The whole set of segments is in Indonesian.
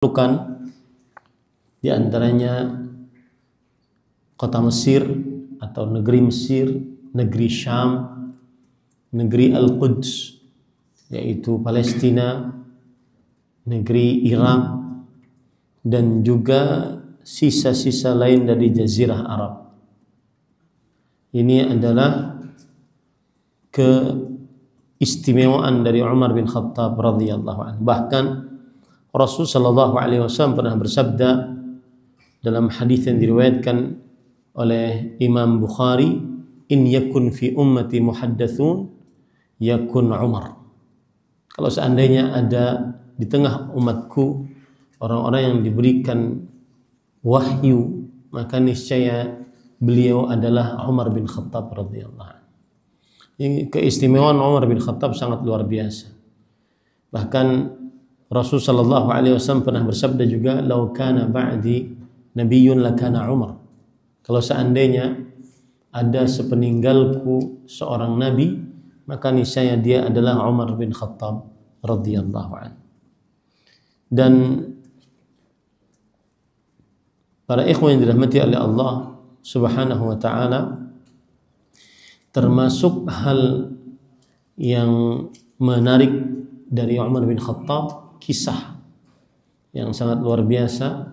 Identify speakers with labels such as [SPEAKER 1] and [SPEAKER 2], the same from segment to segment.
[SPEAKER 1] Bukan di antaranya kota Mesir atau negeri Mesir, negeri Syam, negeri Al-Quds yaitu Palestina, negeri Irak, dan juga sisa-sisa lain dari Jazirah Arab. Ini adalah keistimewaan dari Umar bin Khattab radhiyallahu anhu. Bahkan Rasul sallallahu alaihi wasallam pernah bersabda dalam hadis yang diriwayatkan oleh Imam Bukhari, "In yakun fi ummati muhaddatsun yakun Umar." Kalau seandainya ada di tengah umatku orang-orang yang diberikan wahyu, maka niscaya beliau adalah Umar bin Khattab radhiyallahu anhu. Keistimewaan Umar bin Khattab sangat luar biasa. Bahkan Rasul sallallahu alaihi wasallam pernah bersabda juga, "Lau kana ba'di nabiyyun lakana Umar." Kalau seandainya ada sepeninggalku seorang nabi, maka niscaya dia adalah Umar bin Khattab radhiyallahu anhu. Dan para ikhwan yang dirahmati oleh Allah Subhanahu wa taala, termasuk hal yang menarik dari Umar bin Khattab, kisah yang sangat luar biasa,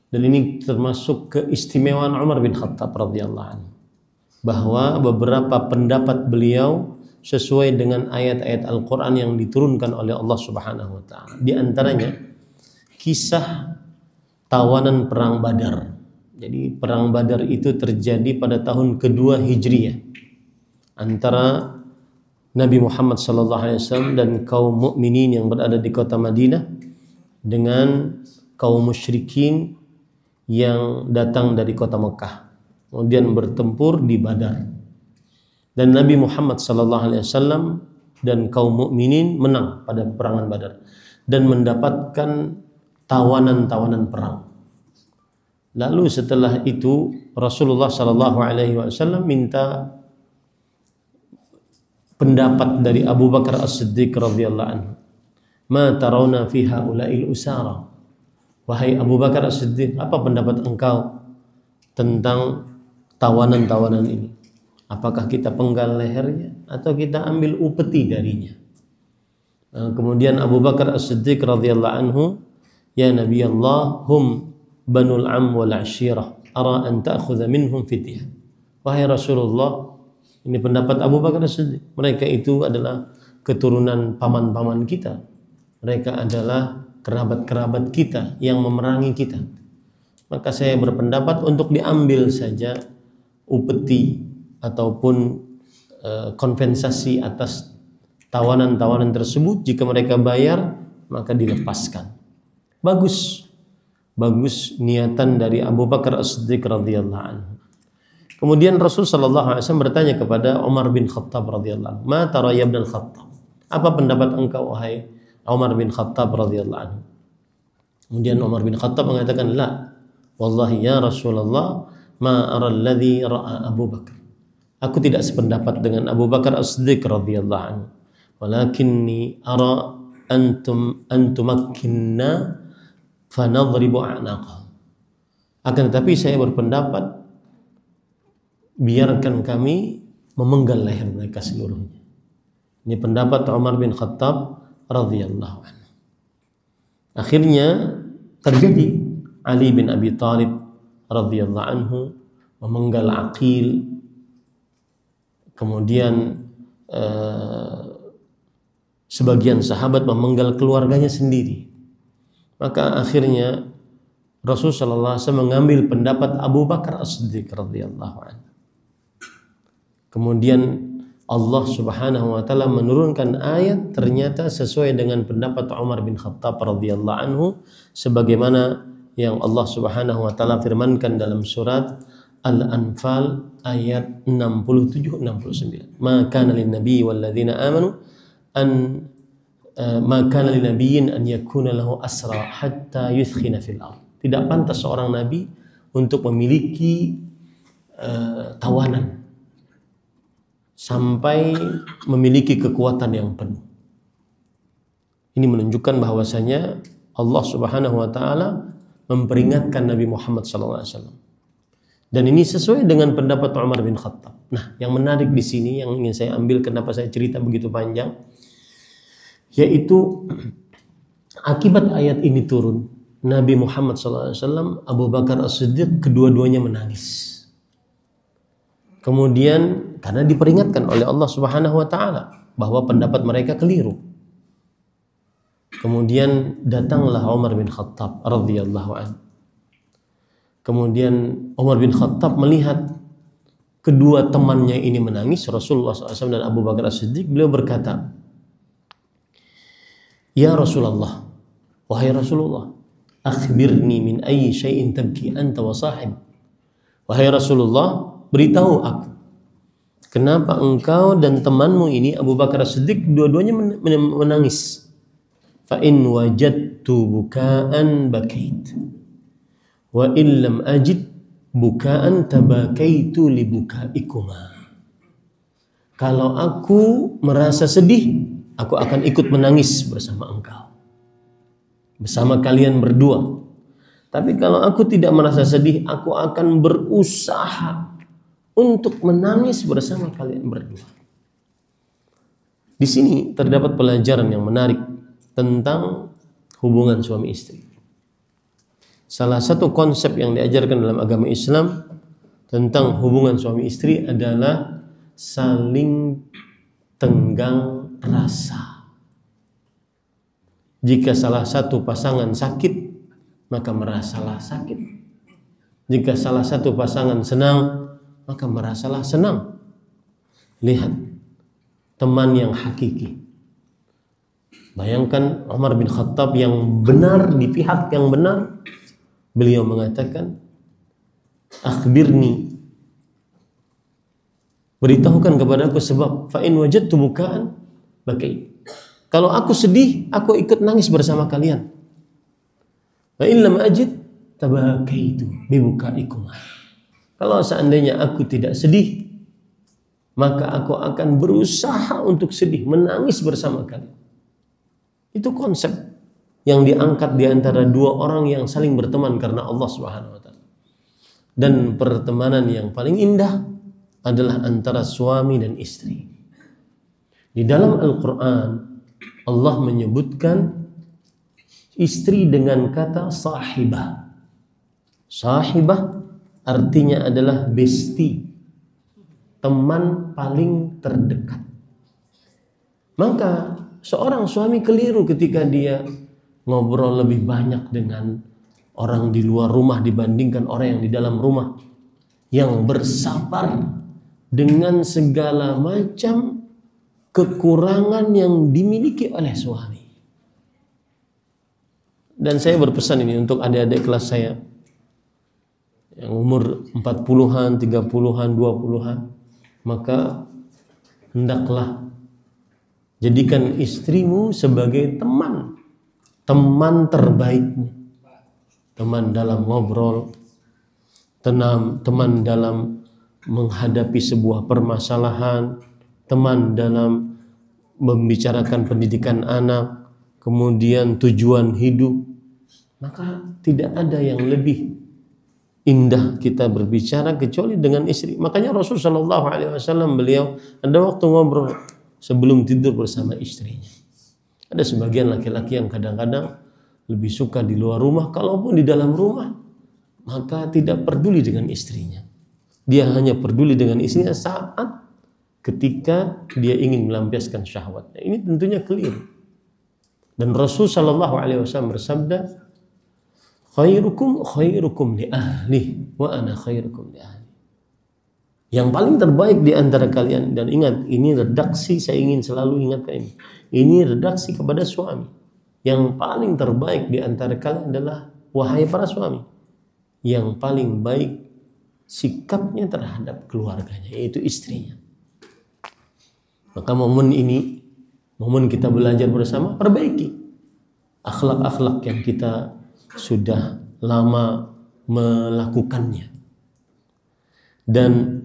[SPEAKER 1] dan ini termasuk keistimewaan Umar bin Khattab radhiyallahu anhu, bahwa beberapa pendapat beliau sesuai dengan ayat-ayat Al-Quran yang diturunkan oleh Allah Subhanahu wa ta'ala. Di antaranya kisah tawanan perang Badar. Jadi perang Badar itu terjadi pada tahun kedua Hijriyah antara Nabi Muhammad SAW dan kaum mukminin yang berada di kota Madinah dengan kaum musyrikin yang datang dari kota Mekah, kemudian bertempur di Badar, dan Nabi Muhammad SAW dan kaum mukminin menang pada peperangan Badar dan mendapatkan tawanan-tawanan perang. Lalu setelah itu Rasulullah SAW minta pendapat dari Abu Bakar As-Siddiq radhiyallahu anhu. "Ma tarawna fi haula'il usara?" Wahai Abu Bakar As-Siddiq, apa pendapat engkau tentang tawanan-tawanan ini? Apakah kita penggal lehernya atau kita ambil upeti darinya? Kemudian Abu Bakar As-Siddiq radhiyallahu anhu, "Ya Nabi Allah, hum banul am wal ashirah, ara an ta'khudha minhum fidyah." Wahai Rasulullah, ini pendapat Abu Bakar As-Siddiq, mereka itu adalah keturunan paman-paman kita, mereka adalah kerabat-kerabat kita yang memerangi kita, maka saya berpendapat untuk diambil saja upeti ataupun kompensasi atas tawanan-tawanan tersebut. Jika mereka bayar, maka dilepaskan. Bagus niatan dari Abu Bakar As-Siddiq radhiyallahu anhu. Kemudian Rasul sallallahu alaihi wasallam bertanya kepada Umar bin Khattab radhiyallahu anhu, "Ma tara ya ibn al-Khattab?" Apa pendapat engkau wahai Umar bin Khattab radhiyallahu anhu? Kemudian Umar bin Khattab mengatakan, "La, wallahi ya Rasulullah, ma ara alladhi ra'a Abu Bakar." Aku tidak sependapat dengan Abu Bakar As-Siddiq radhiyallahu anhu. "Walakinni ara antumakkinna fanadribu a'naqa." Akan tetapi saya berpendapat biarkan kami memenggal leher mereka seluruhnya. Ini pendapat Umar bin Khattab radhiyallahu anhu. Akhirnya terjadi Ali bin Abi Thalib radhiyallahu anhu memenggal Aqil, kemudian sebagian sahabat memenggal keluarganya sendiri. Maka akhirnya Rasulullah SAW mengambil pendapat Abu Bakar As-Siddiq radhiyallahu anhu. Kemudian Allah Subhanahu wa taala menurunkan ayat ternyata sesuai dengan pendapat Umar bin Khattab radhiyallahu anhu, sebagaimana yang Allah Subhanahu wa taala firmankan dalam surat Al-Anfal ayat 67-69. "Ma kana lin-nabiyyi wal ladzina amanu an ma kana lin-nabiyyin an yakuna lahu asra hatta yuthkhina fil ardh." Tidak pantas seorang nabi untuk memiliki tawanan sampai memiliki kekuatan yang penuh. Ini menunjukkan bahwasanya Allah Subhanahu wa taala memperingatkan Nabi Muhammad SAW. Dan ini sesuai dengan pendapat Umar bin Khattab. Nah, yang menarik di sini yang ingin saya ambil, kenapa saya cerita begitu panjang, yaitu akibat ayat ini turun, Nabi Muhammad SAW, Abu Bakar As-Siddiq, kedua-duanya menangis. Kemudian karena diperingatkan oleh Allah Subhanahu wa taala bahwa pendapat mereka keliru. Kemudian datanglah Umar bin Khattab radhiyallahu anhu. Kemudian Umar bin Khattab melihat kedua temannya ini menangis, Rasulullah SAW dan Abu Bakar As-Siddiq. Beliau berkata, "Ya Rasulullah, wahai Rasulullah, akhbirni min ayyi syai'in tabki anta wa sahib." Wahai Rasulullah, beritahu aku, kenapa engkau dan temanmu ini Abu Bakar As-Siddiq dua-duanya menangis? Fa in wajadtu buka'an bakait wa in lam ajid buka'an tabakaitu li bukaikuma. Kalau aku merasa sedih, aku akan ikut menangis bersama engkau, bersama kalian berdua. Tapi kalau aku tidak merasa sedih, aku akan berusaha untuk menangis bersama kalian berdua. Di sini terdapat pelajaran yang menarik tentang hubungan suami istri. Salah satu konsep yang diajarkan dalam agama Islam tentang hubungan suami istri adalah saling tenggang rasa. Jika salah satu pasangan sakit, maka merasalah sakit. Jika salah satu pasangan senang, maka merasalah senang. Lihat teman yang hakiki. Bayangkan Umar bin Khattab yang benar, di pihak yang benar, beliau mengatakan, akhbirni, beritahukan kepada aku sebab, fa in wajadtu bukaan bakai. Kalau aku sedih, aku ikut nangis bersama kalian. Wa in lam ajid tabakaitu bi bukaikum. Kalau seandainya aku tidak sedih, maka aku akan berusaha untuk sedih, menangis bersama kalian. Itu konsep yang diangkat di antara dua orang yang saling berteman karena Allah Subhanahu wa taala. Dan pertemanan yang paling indah adalah antara suami dan istri. Di dalam Al-Qur'an Allah menyebutkan istri dengan kata sahibah. Sahibah artinya adalah bestie, teman paling terdekat. Maka seorang suami keliru ketika dia ngobrol lebih banyak dengan orang di luar rumah dibandingkan orang yang di dalam rumah, yang bersabar dengan segala macam kekurangan yang dimiliki oleh suami. Dan saya berpesan ini untuk adik-adik kelas saya yang umur 40-an, 30-an, 20-an, maka hendaklah jadikan istrimu sebagai teman terbaikmu, teman dalam ngobrol, teman dalam menghadapi sebuah permasalahan, teman dalam membicarakan pendidikan anak, kemudian tujuan hidup. Maka tidak ada yang lebih indah kita berbicara kecuali dengan istri. Makanya Rasulullah SAW beliau ada waktu ngobrol sebelum tidur bersama istrinya. Ada sebagian laki-laki yang kadang-kadang lebih suka di luar rumah, kalaupun di dalam rumah maka tidak peduli dengan istrinya. Dia hanya peduli dengan istrinya saat ketika dia ingin melampiaskan syahwatnya. Ini tentunya keliru. Dan Rasulullah SAW bersabda, khairukum li ahli wa ana khairukum li ahli. Yang paling terbaik di antara kalian, dan ingat ini redaksi, saya ingin selalu ingatkan ini. Ini redaksi kepada suami. Yang paling terbaik di antara kalian adalah wahai para suami, yang paling baik sikapnya terhadap keluarganya, yaitu istrinya. Maka momen ini, momen kita belajar bersama, perbaiki akhlak-akhlak yang kita sudah lama melakukannya. Dan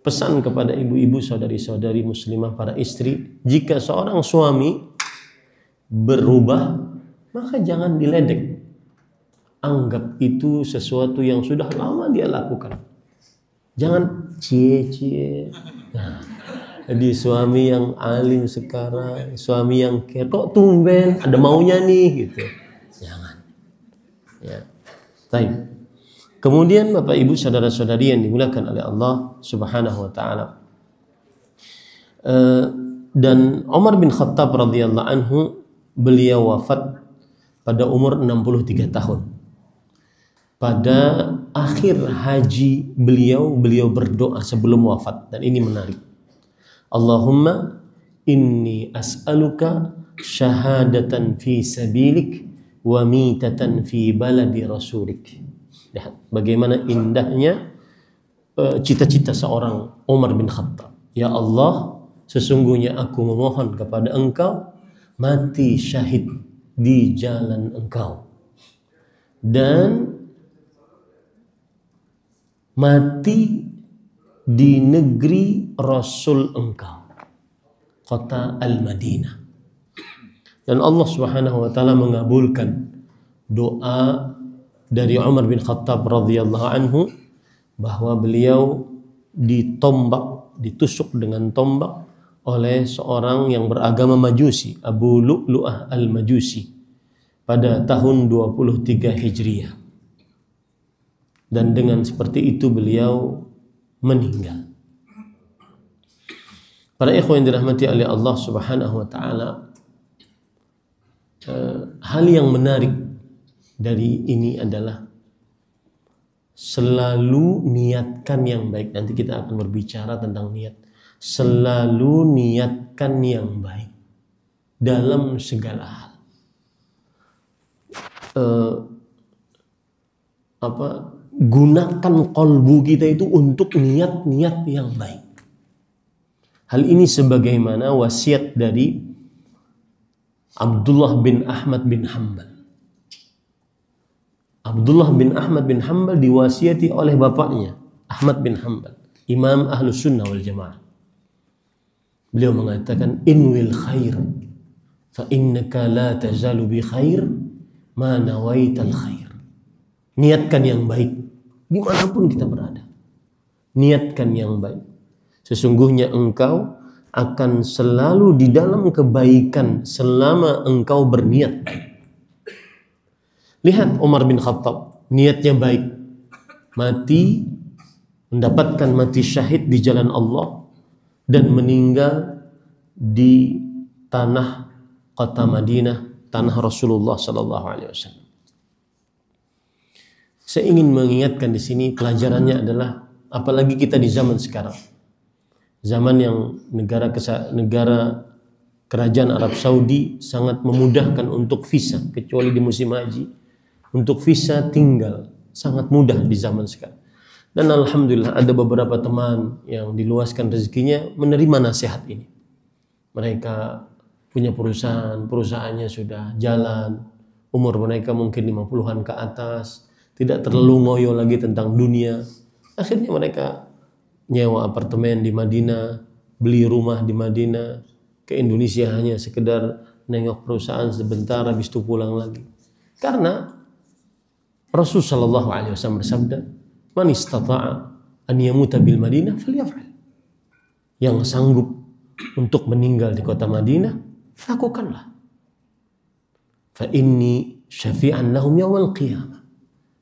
[SPEAKER 1] pesan kepada ibu-ibu, saudari-saudari muslimah, para istri, jika seorang suami berubah, maka jangan diledek. Anggap itu sesuatu yang sudah lama dia lakukan. Jangan cie-cie. Nah, jadi suami yang alim sekarang, suami yang care, kok tumben ada maunya nih gitu. Jangan. Ya. Baik. Kemudian Bapak Ibu saudara-saudari yang dimuliakan oleh Allah Subhanahu wa taala. Dan Umar bin Khattab radhiyallahu anhu, beliau wafat pada umur 63 tahun. Pada akhir haji beliau berdoa sebelum wafat, dan ini menarik. Allahumma inni as'aluka syahadatan fi sabilik wa mitatan fi baladi rasulik. Lihat bagaimana indahnya cita-cita seorang Umar bin Khattab. Ya Allah, sesungguhnya aku memohon kepada Engkau mati syahid di jalan Engkau dan mati di negeri Rasul Engkau, kota Al-Madinah. Dan Allah Subhanahu wa taala mengabulkan doa dari Umar bin Khattab radhiyallahu anhu, bahwa beliau ditusuk dengan tombak oleh seorang yang beragama Majusi, Abu Lu'lu'ah al-Majusi, pada tahun 23 Hijriah. Dan dengan seperti itu beliau meninggal. Para ikhwan yang dirahmati oleh Allah Subhanahu wa taala, hal yang menarik dari ini adalah selalu niatkan yang baik. Nanti kita akan berbicara tentang niat. Selalu niatkan yang baik dalam segala hal. Gunakan qalbu kita itu untuk niat-niat yang baik. Hal ini sebagaimana wasiat dari Abdullah bin Ahmad bin Hanbal. Abdullah bin Ahmad bin Hanbal diwasiati oleh bapaknya, Ahmad bin Hanbal, Imam Ahlus Sunnah wal Jamaah. Beliau mengatakan, inwil khair fa innaka la tazalu bi khair ma nawaital khair. Niatkan yang baik dimanapun kita berada. Niatkan yang baik. Sesungguhnya engkau akan selalu di dalam kebaikan selama engkau berniat. Lihat Umar bin Khattab, niatnya baik. Mati, mendapatkan mati syahid di jalan Allah, dan meninggal di tanah kota Madinah, tanah Rasulullah sallallahu alaihi wasallam. Saya ingin mengingatkan di sini, pelajarannya adalah, apalagi kita di zaman sekarang, zaman yang negara kerajaan Arab Saudi sangat memudahkan untuk visa, kecuali di musim haji, untuk visa tinggal sangat mudah di zaman sekarang. Dan alhamdulillah ada beberapa teman yang diluaskan rezekinya menerima nasihat ini. Mereka punya perusahaannya sudah jalan, umur mereka mungkin 50-an ke atas, tidak terlalu ngoyo lagi tentang dunia. Akhirnya mereka nyewa apartemen di Madinah, beli rumah di Madinah, ke Indonesia hanya sekedar nengok perusahaan sebentar, habis itu pulang lagi. Karena Rasul sallallahu alaihi wasallam bersabda, "Man istata'a an yamuta bil Madinah falyaf'al." Yang sanggup untuk meninggal di kota Madinah, lakukanlah. Fa inni syafi'an lahum yaumil qiyamah.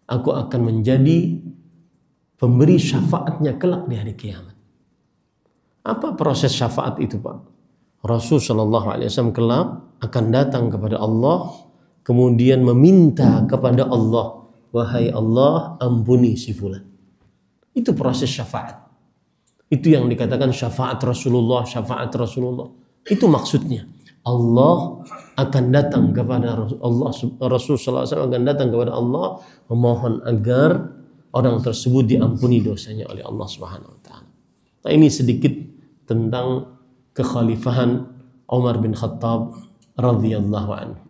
[SPEAKER 1] Aku akan menjadi pemberi syafaatnya kelak di hari kiamat. Apa proses syafaat itu, Pak? Rasul sallallahu alaihi wasallam kelak akan datang kepada Allah, kemudian meminta kepada Allah, wahai Allah, ampuni si fulan. Itu proses syafaat. Itu yang dikatakan syafaat Rasulullah, syafaat Rasulullah. Itu maksudnya. Allah akan datang kepada Allah, Rasul sallallahu alaihi wasallam akan datang kepada Allah memohon agar orang tersebut diampuni dosanya oleh Allah Subhanahu wa taala. Nah, ini sedikit tentang kekhalifahan Umar bin Khattab radhiyallahu anhu,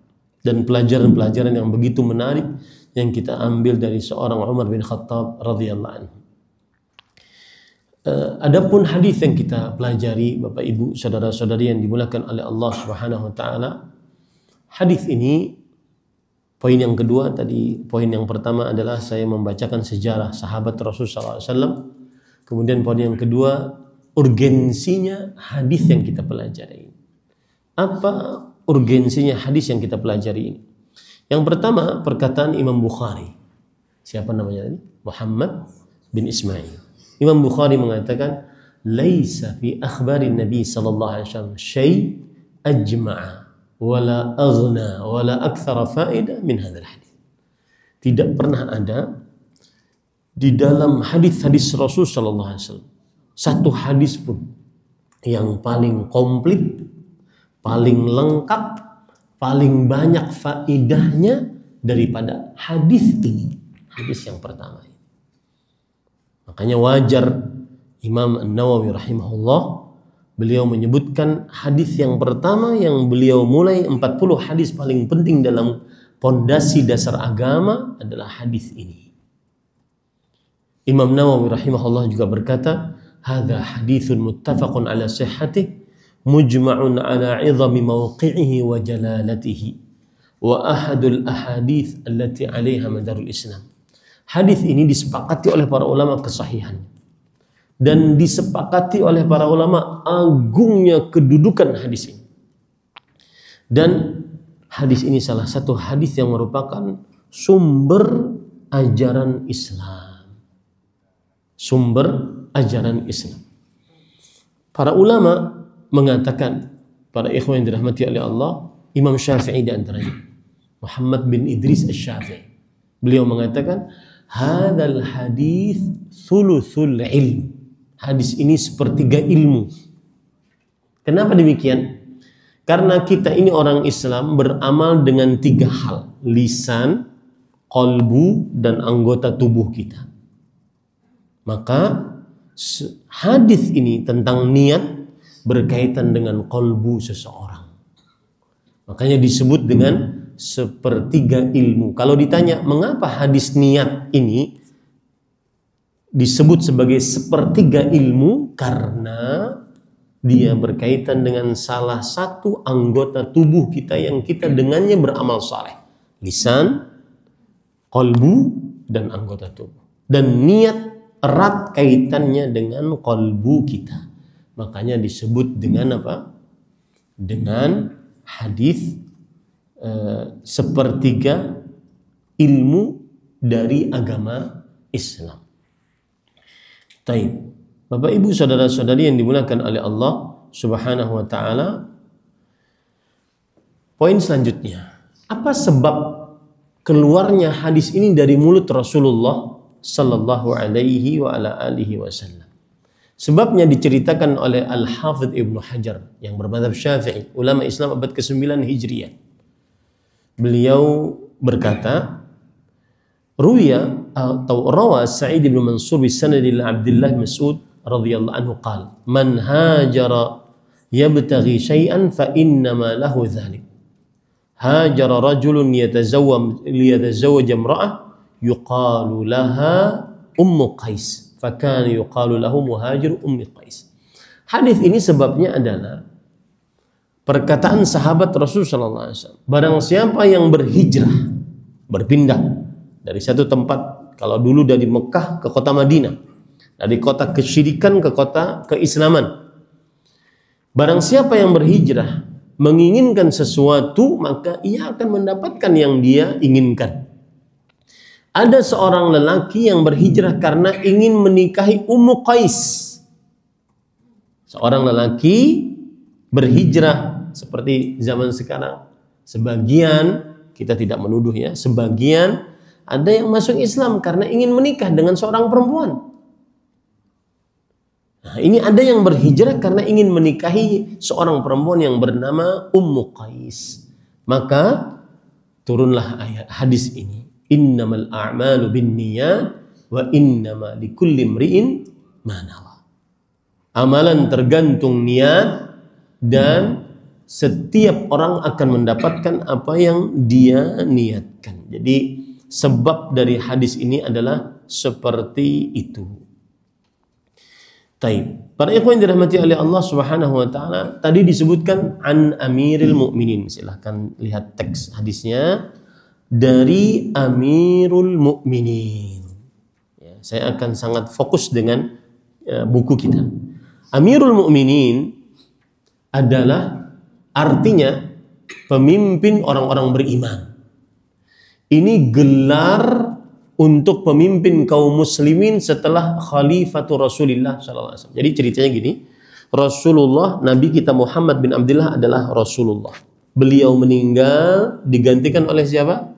[SPEAKER 1] dan pelajaran-pelajaran yang begitu menarik yang kita ambil dari seorang Umar bin Khattab radhiyallahu anhu. Adapun hadis yang kita pelajari, Bapak Ibu, saudara-saudari yang dimuliakan oleh Allah Subhanahu wa taala, hadis ini Poin yang kedua tadi, poin yang pertama adalah saya membacakan sejarah sahabat Rasulullah SAW. Kemudian poin yang kedua, urgensinya hadis yang kita pelajari. Apa urgensinya hadis yang kita pelajari ini? Yang pertama, perkataan Imam Bukhari. Siapa namanya tadi? Muhammad bin Ismail. Imam Bukhari mengatakan, "Laisa fi akhbarin Nabi sallallahu alaihi wasallam syai' ajma'a wala aghna wala aktsara faida min hadzal hadis." Tidak pernah ada di dalam hadis-hadis Rasul sallallahu alaihi wasallam satu hadis pun yang paling komplit, paling lengkap, paling banyak faidahnya daripada hadis ini, hadis yang pertama. Makanya wajar Imam An-Nawawi rahimahullah, beliau menyebutkan hadis yang pertama yang beliau mulai 40 hadis paling penting dalam pondasi dasar agama adalah hadis ini. Imam Nawawi rahimahullah juga berkata, "Hadza haditsun muttafaqun ala sihhatih, mujma'un ala 'idhami mawqi'ihi wa jalalatihi, wa ahadul ahadits allati 'alaiha madarul Islam." Hadis ini disepakati oleh para ulama kesahihannya, dan disepakati oleh para ulama agungnya kedudukan hadis ini. Dan hadis ini salah satu hadis yang merupakan sumber ajaran Islam. Sumber ajaran Islam. Para ulama mengatakan, para ikhwan yang dirahmati oleh Allah, Imam Syafi'i di antaranya, Muhammad bin Idris Asy-Syafi'i. Beliau mengatakan, "Hadzal hadis thuluthul ilm." Hadis ini sepertiga ilmu. Kenapa demikian? Karena kita ini orang Islam beramal dengan 3 hal: lisan, qalbu, dan anggota tubuh kita. Maka hadis ini tentang niat berkaitan dengan qalbu seseorang. Makanya disebut dengan sepertiga ilmu. Kalau ditanya mengapa hadis niat ini disebut sebagai sepertiga ilmu, karena dia berkaitan dengan salah satu anggota tubuh kita yang kita dengannya beramal saleh. Lisan, qalbu, dan anggota tubuh. Dan niat erat kaitannya dengan qalbu kita. Makanya disebut dengan apa? Dengan hadis sepertiga ilmu dari agama Islam. Taib. Bapak Ibu saudara-saudari yang dimuliakan oleh Allah Subhanahu wa taala. Poin selanjutnya, apa sebab keluarnya hadis ini dari mulut Rasulullah sallallahu alaihi wa ala alihi wasallam? Sebabnya diceritakan oleh Al-Hafidh Ibnu Hajar yang bermadzhab Syafi'i, ulama Islam abad ke-9 Hijriah. Beliau berkata, ruya atau rawa Sa'id bin Mansur bi sanad Abdullah Mas'ud radhiyallahu anhu qala, "Man hajara yabtaghi syai'an fa innama lahu dzalik. Hajara rajulun liyatazawwaj imra'ah yuqalu laha Ummu Qais, fa kana yuqalu lahu muhajir Ummi Qais." Hadis ini sebabnya adalah perkataan sahabat Rasul sallallahu alaihi wasallam, barang siapa yang berhijrah, berpindah dari satu tempat, kalau dulu dari Mekah ke kota Madinah, dari kota kesyirikan ke kota keislaman. Barang siapa yang berhijrah menginginkan sesuatu, maka ia akan mendapatkan yang dia inginkan. Ada seorang lelaki yang berhijrah karena ingin menikahi Ummu Qais. Seorang lelaki berhijrah seperti zaman sekarang. Sebagian, kita tidak menuduh ya, sebagian ada yang masuk Islam karena ingin menikah dengan seorang perempuan. Nah, ini ada yang berhijrah karena ingin menikahi seorang perempuan yang bernama Ummu Qais. Maka turunlah ayat hadis ini, "Innamal a'malu binniyat wa innama likulli imri'in ma nawa." Amalan tergantung niat, dan setiap orang akan mendapatkan apa yang dia niatkan. Jadi sebab dari hadis ini adalah seperti itu. Taib. Para ikhwan yang dirahmati oleh Allah Subhanahu wa taala, tadi disebutkan an Amiril Mukminin. Silahkan lihat teks hadisnya. dari Amirul Mukminin. Ya, saya akan sangat fokus dengan buku kita. Amirul Mukminin adalah artinya pemimpin orang-orang beriman. Ini gelar untuk pemimpin kaum muslimin setelah Khalifatul Rasulullah SAW. Jadi ceritanya gini, Rasulullah, Nabi kita Muhammad bin Abdullah adalah Rasulullah. Beliau meninggal digantikan oleh siapa?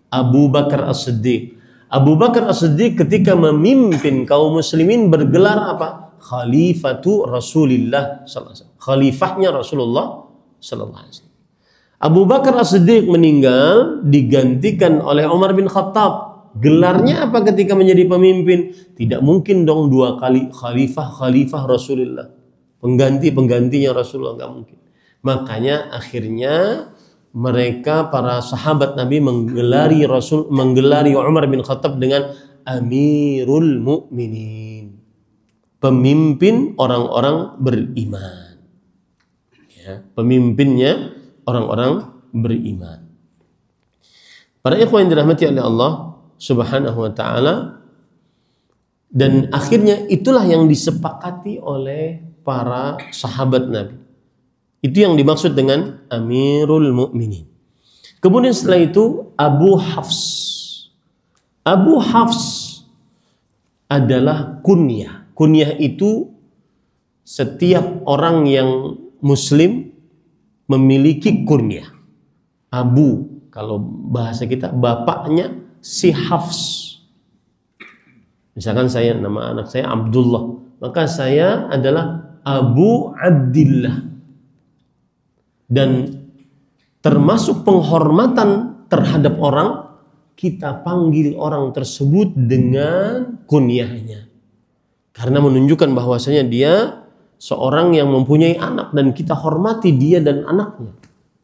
[SPEAKER 1] Abu Bakar As-Siddiq. Abu Bakar As-Siddiq ketika memimpin kaum muslimin bergelar apa? Khalifatu Rasulillah SAW. Khalifahnya Rasulullah SAW. Abu Bakar As-Siddiq meninggal digantikan oleh Umar bin Khattab. Gelarnya apa ketika menjadi pemimpin? Tidak mungkin dong 2 kali khalifah Rasulullah. Penggantinya Rasulullah, nggak mungkin. Makanya akhirnya mereka para sahabat Nabi menggelari Umar bin Khattab dengan Amirul Mukminin. Pemimpin orang-orang beriman. Ya, pemimpinnya orang-orang beriman. Para ikhwan yang dirahmati oleh Allah Subhanahu wa taala, dan akhirnya itulah yang disepakati oleh para sahabat Nabi. Itu yang dimaksud dengan Amirul Mukminin. Kemudian setelah itu Abu Hafs. Abu Hafs adalah kunyah. Kunyah itu setiap orang yang muslim memiliki kunyah. Abu, kalau bahasa kita bapaknya si Hafs. Misalkan saya, nama anak saya Abdullah, maka saya adalah Abu Abdillah. Dan termasuk penghormatan terhadap orang, kita panggil orang tersebut dengan kunyahnya. Karena menunjukkan bahwasanya dia seorang yang mempunyai anak dan kita hormati dia dan anaknya.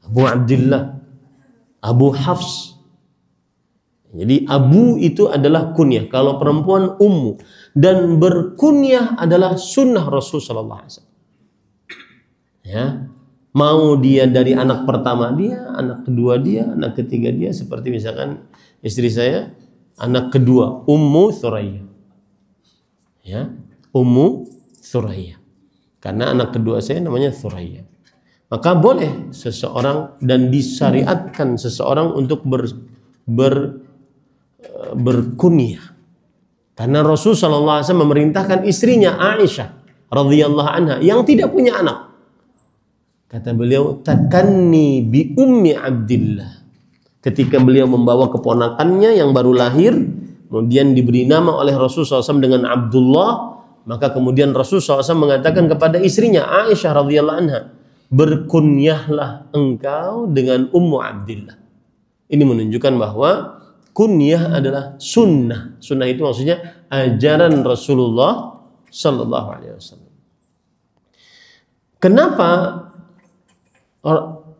[SPEAKER 1] Abu Abdillah, Abu Hafs. Jadi Abu itu adalah kunyah. Kalau perempuan ummu. Dan berkunyah adalah sunnah Rasul sallallahu alaihi wasallam. Ya. Mau dia dari anak pertama dia, anak kedua dia, anak ketiga dia, seperti misalkan istri saya, anak kedua Ummu Thuraya. Ya, Ummu Thuraya. Karena anak kedua saya namanya Thuraya. Maka boleh seseorang dan disyariatkan seseorang untuk berkunyah. Karena Rasul sallallahu alaihi wasallam memerintahkan istrinya Aisyah radhiyallahu anha yang tidak punya anak. Kata beliau, takanni bi ummi Abdillah. Ketika beliau membawa keponakannya yang baru lahir, kemudian diberi nama oleh Rasulullah SAW dengan Abdullah, maka kemudian Rasulullah SAW mengatakan kepada istrinya Aisyah radhiyallahu anha, berkunyahlah engkau dengan Ummu Abdillah. Ini menunjukkan bahwa kunyah adalah sunnah. Sunnah itu maksudnya ajaran Rasulullah Sallallahu Alaihi Wasallam. Kenapa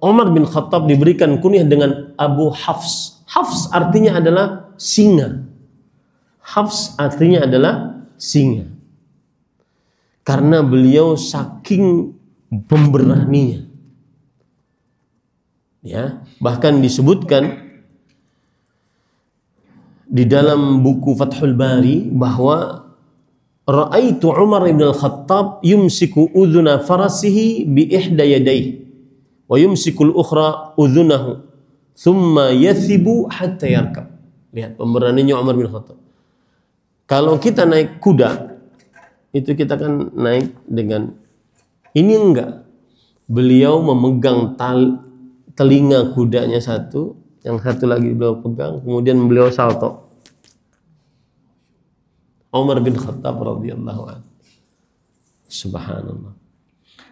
[SPEAKER 1] Umar bin Khattab diberikan kunyah dengan Abu Hafs? Hafs artinya adalah singa. Hafs artinya adalah singa. Karena beliau saking pemberaninya. Ya, bahkan disebutkan di dalam buku Fathul Bari bahwa ra'aitu Umar bin Al-Khattab yumsiku udhuna farasihi bi ihda yadayhi wa yumsikul ukhra udhunahu thumma yathibu hatta yarkab. Lihat pemberaninya Umar bin Khattab. Kalau kita naik kuda itu kita kan naik dengan ini enggak. Beliau memegang telinga kudanya satu, yang satu lagi beliau pegang, kemudian beliau salto. Umar bin Khattab radhiyallahu anhu. Subhanallah.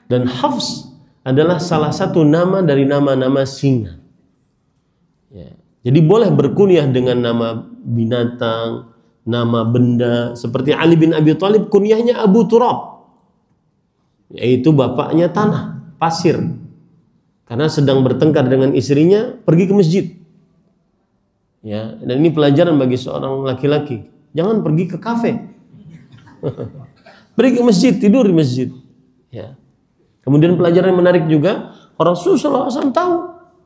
[SPEAKER 1] Dan Hafs adalah salah satu nama dari nama-nama singa. Ya. Jadi boleh berkunyah dengan nama binatang, nama benda. Seperti Ali bin Abi Thalib kunyahnya Abu Turab, yaitu bapaknya tanah, pasir. Karena sedang bertengkar dengan istrinya, pergi ke masjid. Ya, dan ini pelajaran bagi seorang laki-laki. Jangan pergi ke kafe. Pergi ke masjid, tidur di masjid. Ya. Kemudian pelajaran yang menarik juga, Rasulullah SAW tahu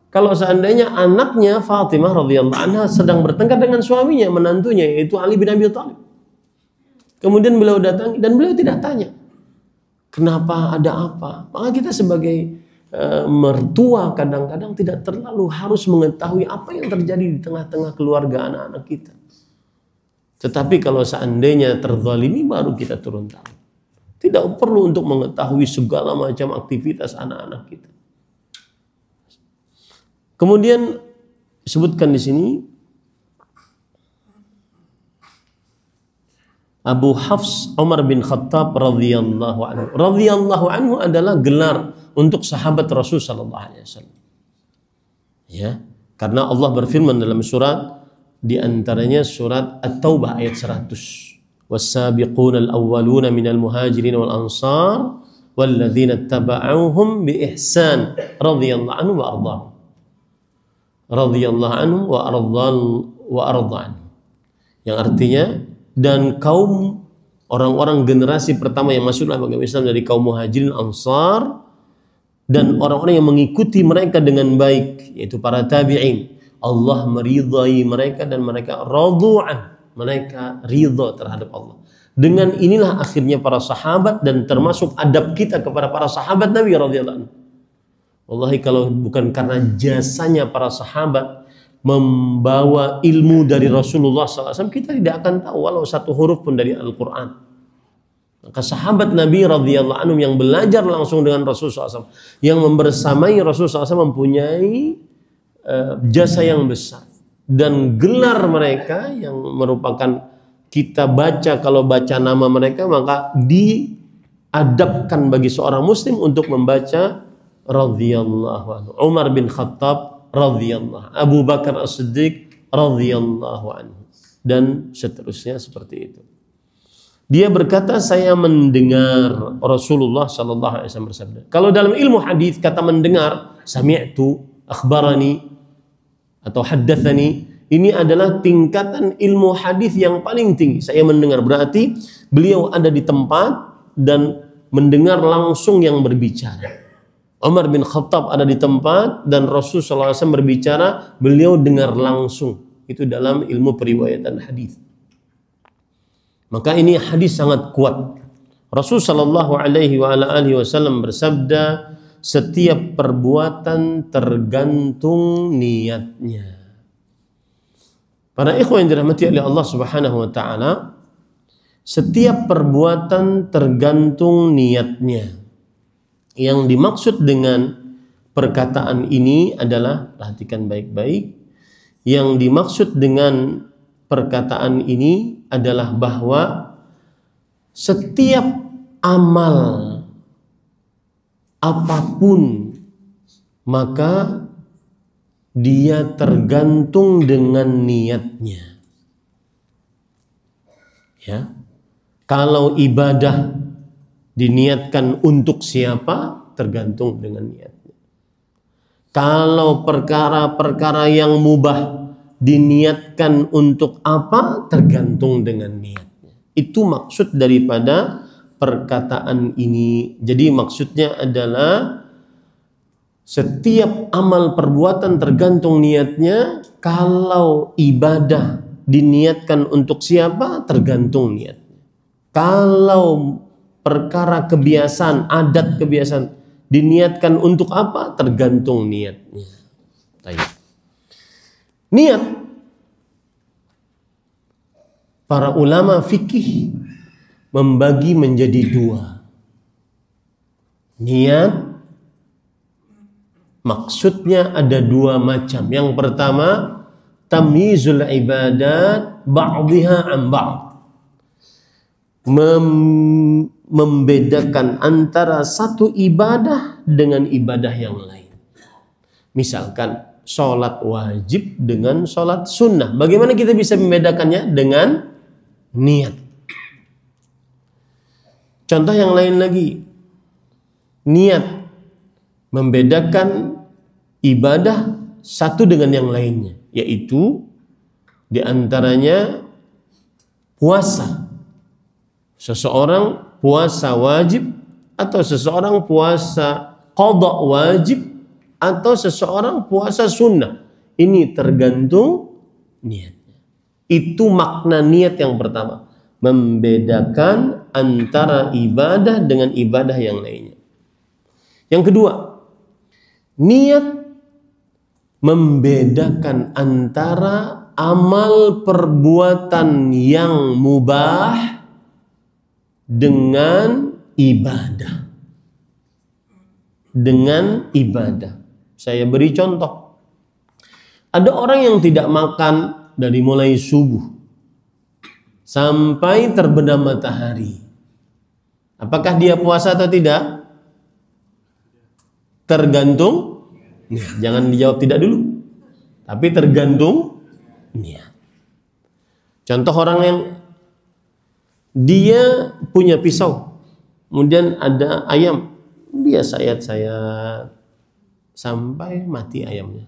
[SPEAKER 1] kalau seandainya anaknya Fatimah radhiyallahu anha sedang bertengkar dengan suaminya, menantunya yaitu Ali bin Abi Thalib. Kemudian beliau datang dan beliau tidak tanya, kenapa, ada apa? Maka kita sebagai mertua kadang-kadang tidak terlalu harus mengetahui apa yang terjadi di tengah-tengah keluarga anak-anak kita. Tetapi kalau seandainya terzalimi baru kita turun tangan. Tidak perlu untuk mengetahui segala macam aktivitas anak-anak kita. Kemudian disebutkan di sini Abu Hafs Umar bin Khattab radhiyallahu anhu. Radhiyallahu anhu adalah gelar untuk sahabat Rasul sallallahu alaihi wasallam. Ya, karena Allah berfirman dalam surat, di antaranya surat At-Taubah ayat 100. Was-sabiquna al-awwaluna minal muhajirin wal ansar walladzina ittaba'uuhum bi ihsan radhiyallahu anhu wa ardhahum. Radhiyallahu anhu wa ardhahum. Yang artinya, dan kaum orang-orang generasi pertama yang masuk dalam agama Islam dari kaum muhajirin ansar dan orang-orang yang mengikuti mereka dengan baik, yaitu para tabi'in, Allah meridai mereka dan mereka radu'an, mereka ridha terhadap Allah. Dengan inilah akhirnya para sahabat, dan termasuk adab kita kepada para sahabat Nabi radhiyallahu anhu. Wallahi kalau bukan karena jasanya para sahabat membawa ilmu dari Rasulullah SAW, kita tidak akan tahu walau satu huruf pun dari Al-Quran. Maka sahabat Nabi radhiyallahu anhum yang belajar langsung dengan Rasulullah SAW, yang membersamai Rasulullah SAW, mempunyai jasa yang besar. Dan gelar mereka yang merupakan, kita baca, kalau baca nama mereka maka diadabkan bagi seorang muslim untuk membaca radhiyallahu anhu. Umar bin Khattab radhiyallahu, Abu Bakar As-Siddiq radhiyallahu anhu, dan seterusnya seperti itu. Dia berkata, saya mendengar Rasulullah sallallahu alaihi wasallam bersabda. Kalau dalam ilmu hadis kata mendengar, sami'tu, akhbarani atau haddatsani, ini adalah tingkatan ilmu hadis yang paling tinggi. Saya mendengar berarti beliau ada di tempat dan mendengar langsung yang berbicara. Umar bin Khattab ada di tempat dan Rasul sallallahu alaihi wasallam berbicara, beliau dengar langsung. Itu dalam ilmu periwayatan hadis. Maka ini hadis sangat kuat. Rasul sallallahu alaihi wasallam bersabda, setiap perbuatan tergantung niatnya. Para ikhwan yang dirahmati oleh Allah Subhanahu wa taala, setiap perbuatan tergantung niatnya. Yang dimaksud dengan perkataan ini adalah, perhatikan baik-baik, yang dimaksud dengan perkataan ini adalah bahwa setiap amal apapun maka dia tergantung dengan niatnya. Ya. Kalau ibadah diniatkan untuk siapa, tergantung dengan niatnya. Kalau perkara-perkara yang mubah diniatkan untuk apa, tergantung dengan niatnya. Itu maksud daripada perkataan ini. Jadi maksudnya adalah setiap amal perbuatan tergantung niatnya. Kalau ibadah diniatkan untuk siapa, tergantung niatnya. Kalau perkara kebiasaan, adat kebiasaan diniatkan untuk apa, tergantung niatnya. Baik. Niat, para ulama fikih membagi menjadi dua. Niat maksudnya ada dua macam. Yang pertama, tamyizul ibadat ba'dhiha an ba'd. Membedakan antara satu ibadah dengan ibadah yang lain. Misalkan sholat wajib dengan sholat sunnah. Bagaimana kita bisa membedakannya? Dengan niat. Contoh yang lain lagi. Niat membedakan ibadah satu dengan yang lainnya. Yaitu diantaranya puasa. Seseorang puasa wajib atau seseorang puasa qada wajib atau seseorang puasa sunnah. Ini tergantung niatnya. Itu makna niat yang pertama. Membedakan antara ibadah dengan ibadah yang lainnya. Yang kedua, niat membedakan antara amal perbuatan yang mubah dengan ibadah. Dengan ibadah. Saya beri contoh. Ada orang yang tidak makan dari mulai subuh sampai terbenam matahari. Apakah dia puasa atau tidak? Tergantung. Jangan dijawab tidak dulu. Tapi tergantung niat. Contoh orang yang dia punya pisau, kemudian ada ayam, dia sayat-sayat sampai mati ayamnya.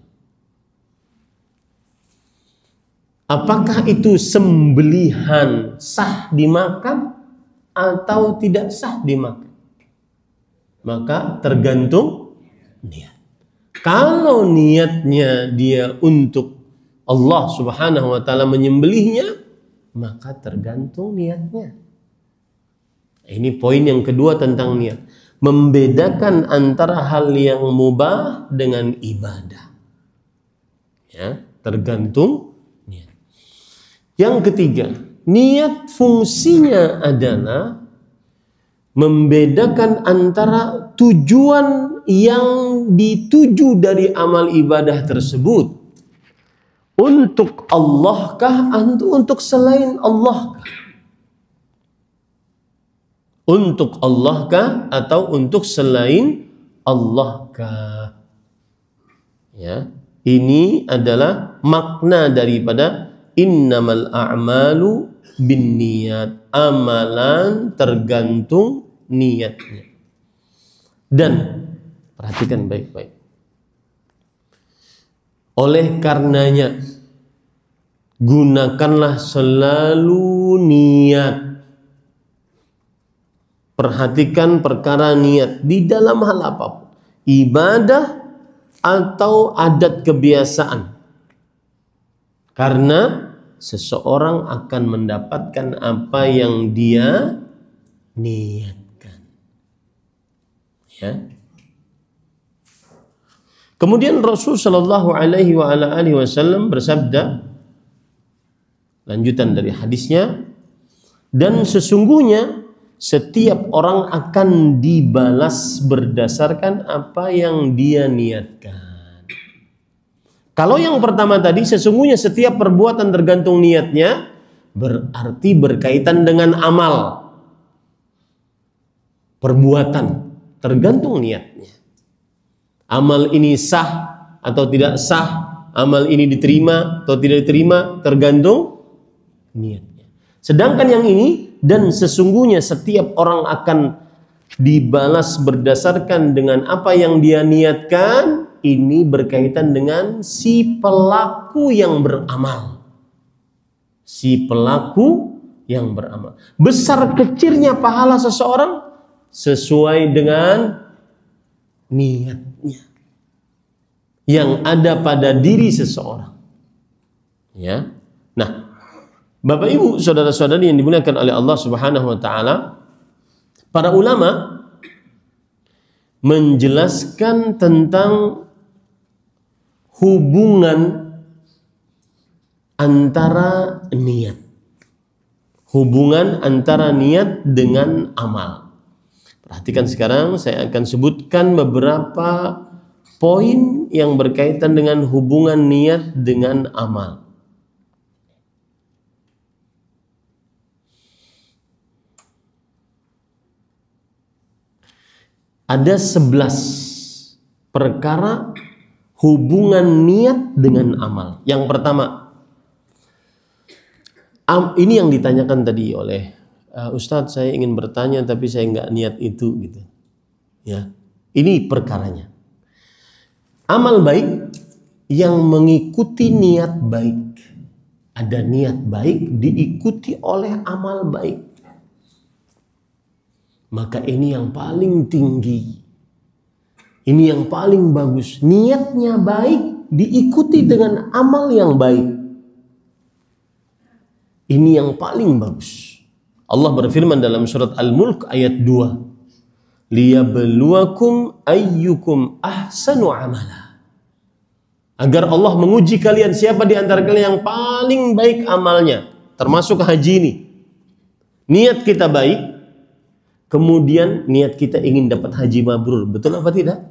[SPEAKER 1] Apakah itu sembelihan sah dimakan atau tidak sah dimakan? Maka tergantung niat. Kalau niatnya dia untuk Allah Subhanahu wa taala menyembelihnya, maka tergantung niatnya. Ini poin yang kedua tentang niat. Membedakan antara hal yang mubah dengan ibadah. Ya, tergantung niat. Yang ketiga, niat fungsinya adalah membedakan antara tujuan yang dituju dari amal ibadah tersebut. Untuk Allah kah atau untuk selain Allah kah? Untuk Allah kah atau untuk selain Allah kah? Ya, ini adalah makna daripada innamal a'malu binniyat. Amalan tergantung niatnya. Dan perhatikan baik-baik. Oleh karenanya, gunakanlah selalu niat. Perhatikan perkara niat di dalam hal apapun. Ibadah atau adat kebiasaan. Karena seseorang akan mendapatkan apa yang dia niatkan. Ya. Kemudian Rasul Shallallahu Alaihi Wasallam bersabda, lanjutan dari hadisnya, dan sesungguhnya setiap orang akan dibalas berdasarkan apa yang dia niatkan. Kalau yang pertama tadi, sesungguhnya setiap perbuatan tergantung niatnya, berarti berkaitan dengan amal. Perbuatan tergantung niatnya. Amal ini sah atau tidak sah, amal ini diterima atau tidak diterima, tergantung niatnya. Sedangkan yang ini, dan sesungguhnya setiap orang akan dibalas berdasarkan dengan apa yang dia niatkan, ini berkaitan dengan si pelaku yang beramal. Si pelaku yang beramal. Besar kecilnya pahala seseorang sesuai dengan niatnya yang ada pada diri seseorang. Ya. Nah, Bapak Ibu, saudara-saudari yang dimuliakan oleh Allah Subhanahu wa taala, para ulama menjelaskan tentang hubungan antara niat. Hubungan antara niat dengan amal. Perhatikan sekarang saya akan sebutkan beberapa poin yang berkaitan dengan hubungan niat dengan amal. Ada 11 perkara hubungan niat dengan amal. Yang pertama, ini yang ditanyakan tadi oleh Ustadz, saya ingin bertanya tapi saya nggak niat itu gitu. Ya, ini perkaranya. Amal baik yang mengikuti niat baik. Ada niat baik diikuti oleh amal baik. Maka ini yang paling tinggi. Ini yang paling bagus. Niatnya baik, diikuti dengan amal yang baik. Ini yang paling bagus. Allah berfirman dalam surat Al-Mulk ayat 2. Liyabluwakum ayyukum ahsanu amala. Agar Allah menguji kalian siapa di antara kalian yang paling baik amalnya. Termasuk haji ini. Niat kita baik, kemudian niat kita ingin dapat haji mabrur. Betul apa tidak?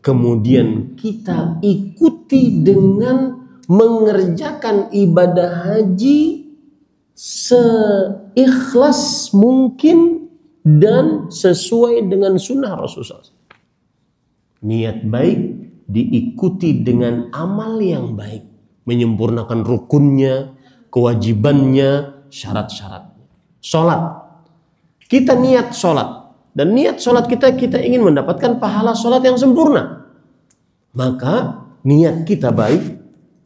[SPEAKER 1] Kemudian kita ikuti dengan mengerjakan ibadah haji seikhlas mungkin dan sesuai dengan sunnah Rasulullah. Niat baik diikuti dengan amal yang baik, menyempurnakan rukunnya, kewajibannya, syarat-syaratnya. Sholat, kita niat sholat, dan niat sholat kita ingin mendapatkan pahala sholat yang sempurna. Maka niat kita baik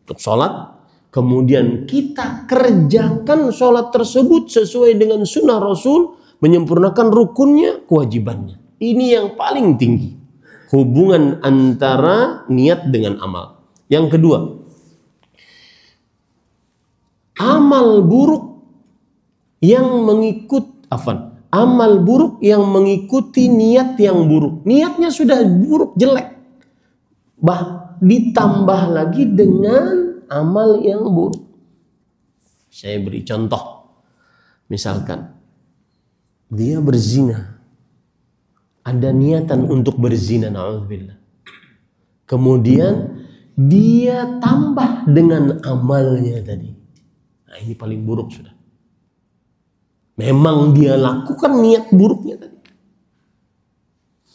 [SPEAKER 1] untuk sholat, kemudian kita kerjakan sholat tersebut sesuai dengan sunnah Rasul, menyempurnakan rukunnya, kewajibannya. Ini yang paling tinggi, hubungan antara niat dengan amal. Yang kedua, amal buruk yang mengikuti niat yang buruk. Niatnya sudah buruk, jelek, ditambah lagi dengan amal yang buruk. Saya beri contoh. Misalkan dia berzina, ada niatan untuk berzina, na'udzubillah. Kemudian dia tambah dengan amalnya tadi. Nah, ini paling buruk sudah. Memang dia lakukan niat buruknya tadi.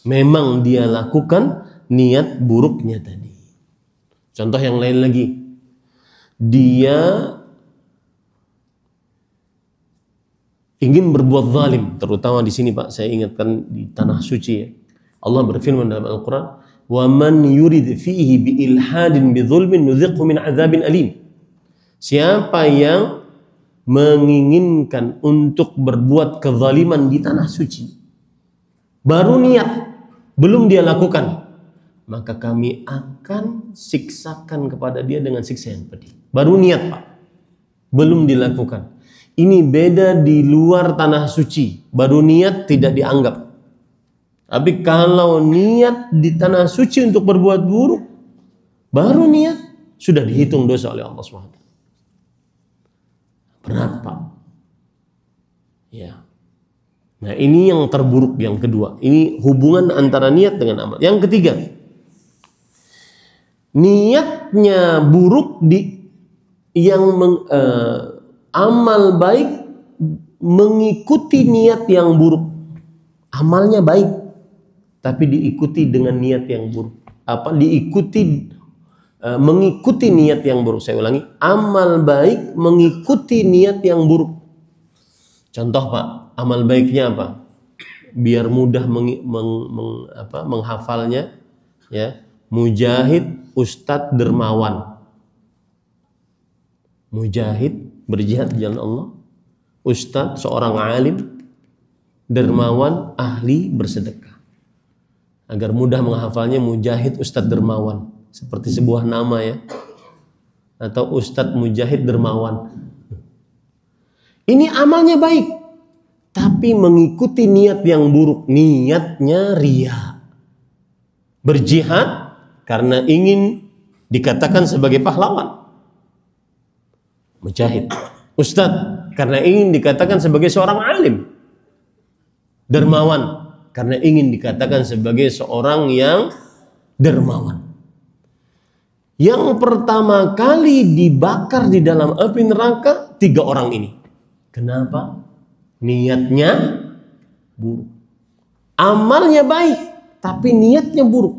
[SPEAKER 1] Memang dia lakukan niat buruknya tadi. Contoh yang lain lagi. Dia ingin berbuat zalim, terutama di sini Pak, saya ingatkan di tanah suci ya. Allah berfirman dalam Al-Qur'an, "Wa man yurid fihi bi ilhadin bi dzulmin nudziqhu min adzabin alim." Siapa yang menginginkan untuk berbuat kezaliman di tanah suci, baru niat, belum dia lakukan, maka kami akan siksakan kepada dia dengan siksa yang pedih. Baru niat Pak, belum dilakukan. Ini beda di luar tanah suci, baru niat tidak dianggap. Tapi kalau niat di tanah suci untuk berbuat buruk, baru niat, sudah dihitung dosa oleh Allah SWT. Berapa? Ya. Nah, ini yang terburuk, yang kedua. Ini hubungan antara niat dengan amal. Yang ketiga, niatnya buruk amal baik mengikuti niat yang buruk. Amalnya baik, tapi diikuti dengan niat yang buruk. Mengikuti niat yang buruk. Saya ulangi, amal baik mengikuti niat yang buruk. Contoh Pak, amal baiknya apa? Biar mudah menghafalnya, ya. Mujahid Ustadz dermawan. Mujahid berjihad di jalan Allah. Ustadz seorang alim, dermawan ahli bersedekah. Agar mudah menghafalnya, Mujahid Ustadz dermawan. Seperti sebuah nama ya. Atau Ustadz Mujahid dermawan. Ini amalnya baik, tapi mengikuti niat yang buruk. Niatnya riya. Berjihad karena ingin dikatakan sebagai pahlawan. Mujahid. Ustadz karena ingin dikatakan sebagai seorang alim. Dermawan karena ingin dikatakan sebagai seorang yang dermawan. Yang pertama kali dibakar di dalam api neraka 3 orang ini. Kenapa? Niatnya buruk. Amalnya baik, tapi niatnya buruk.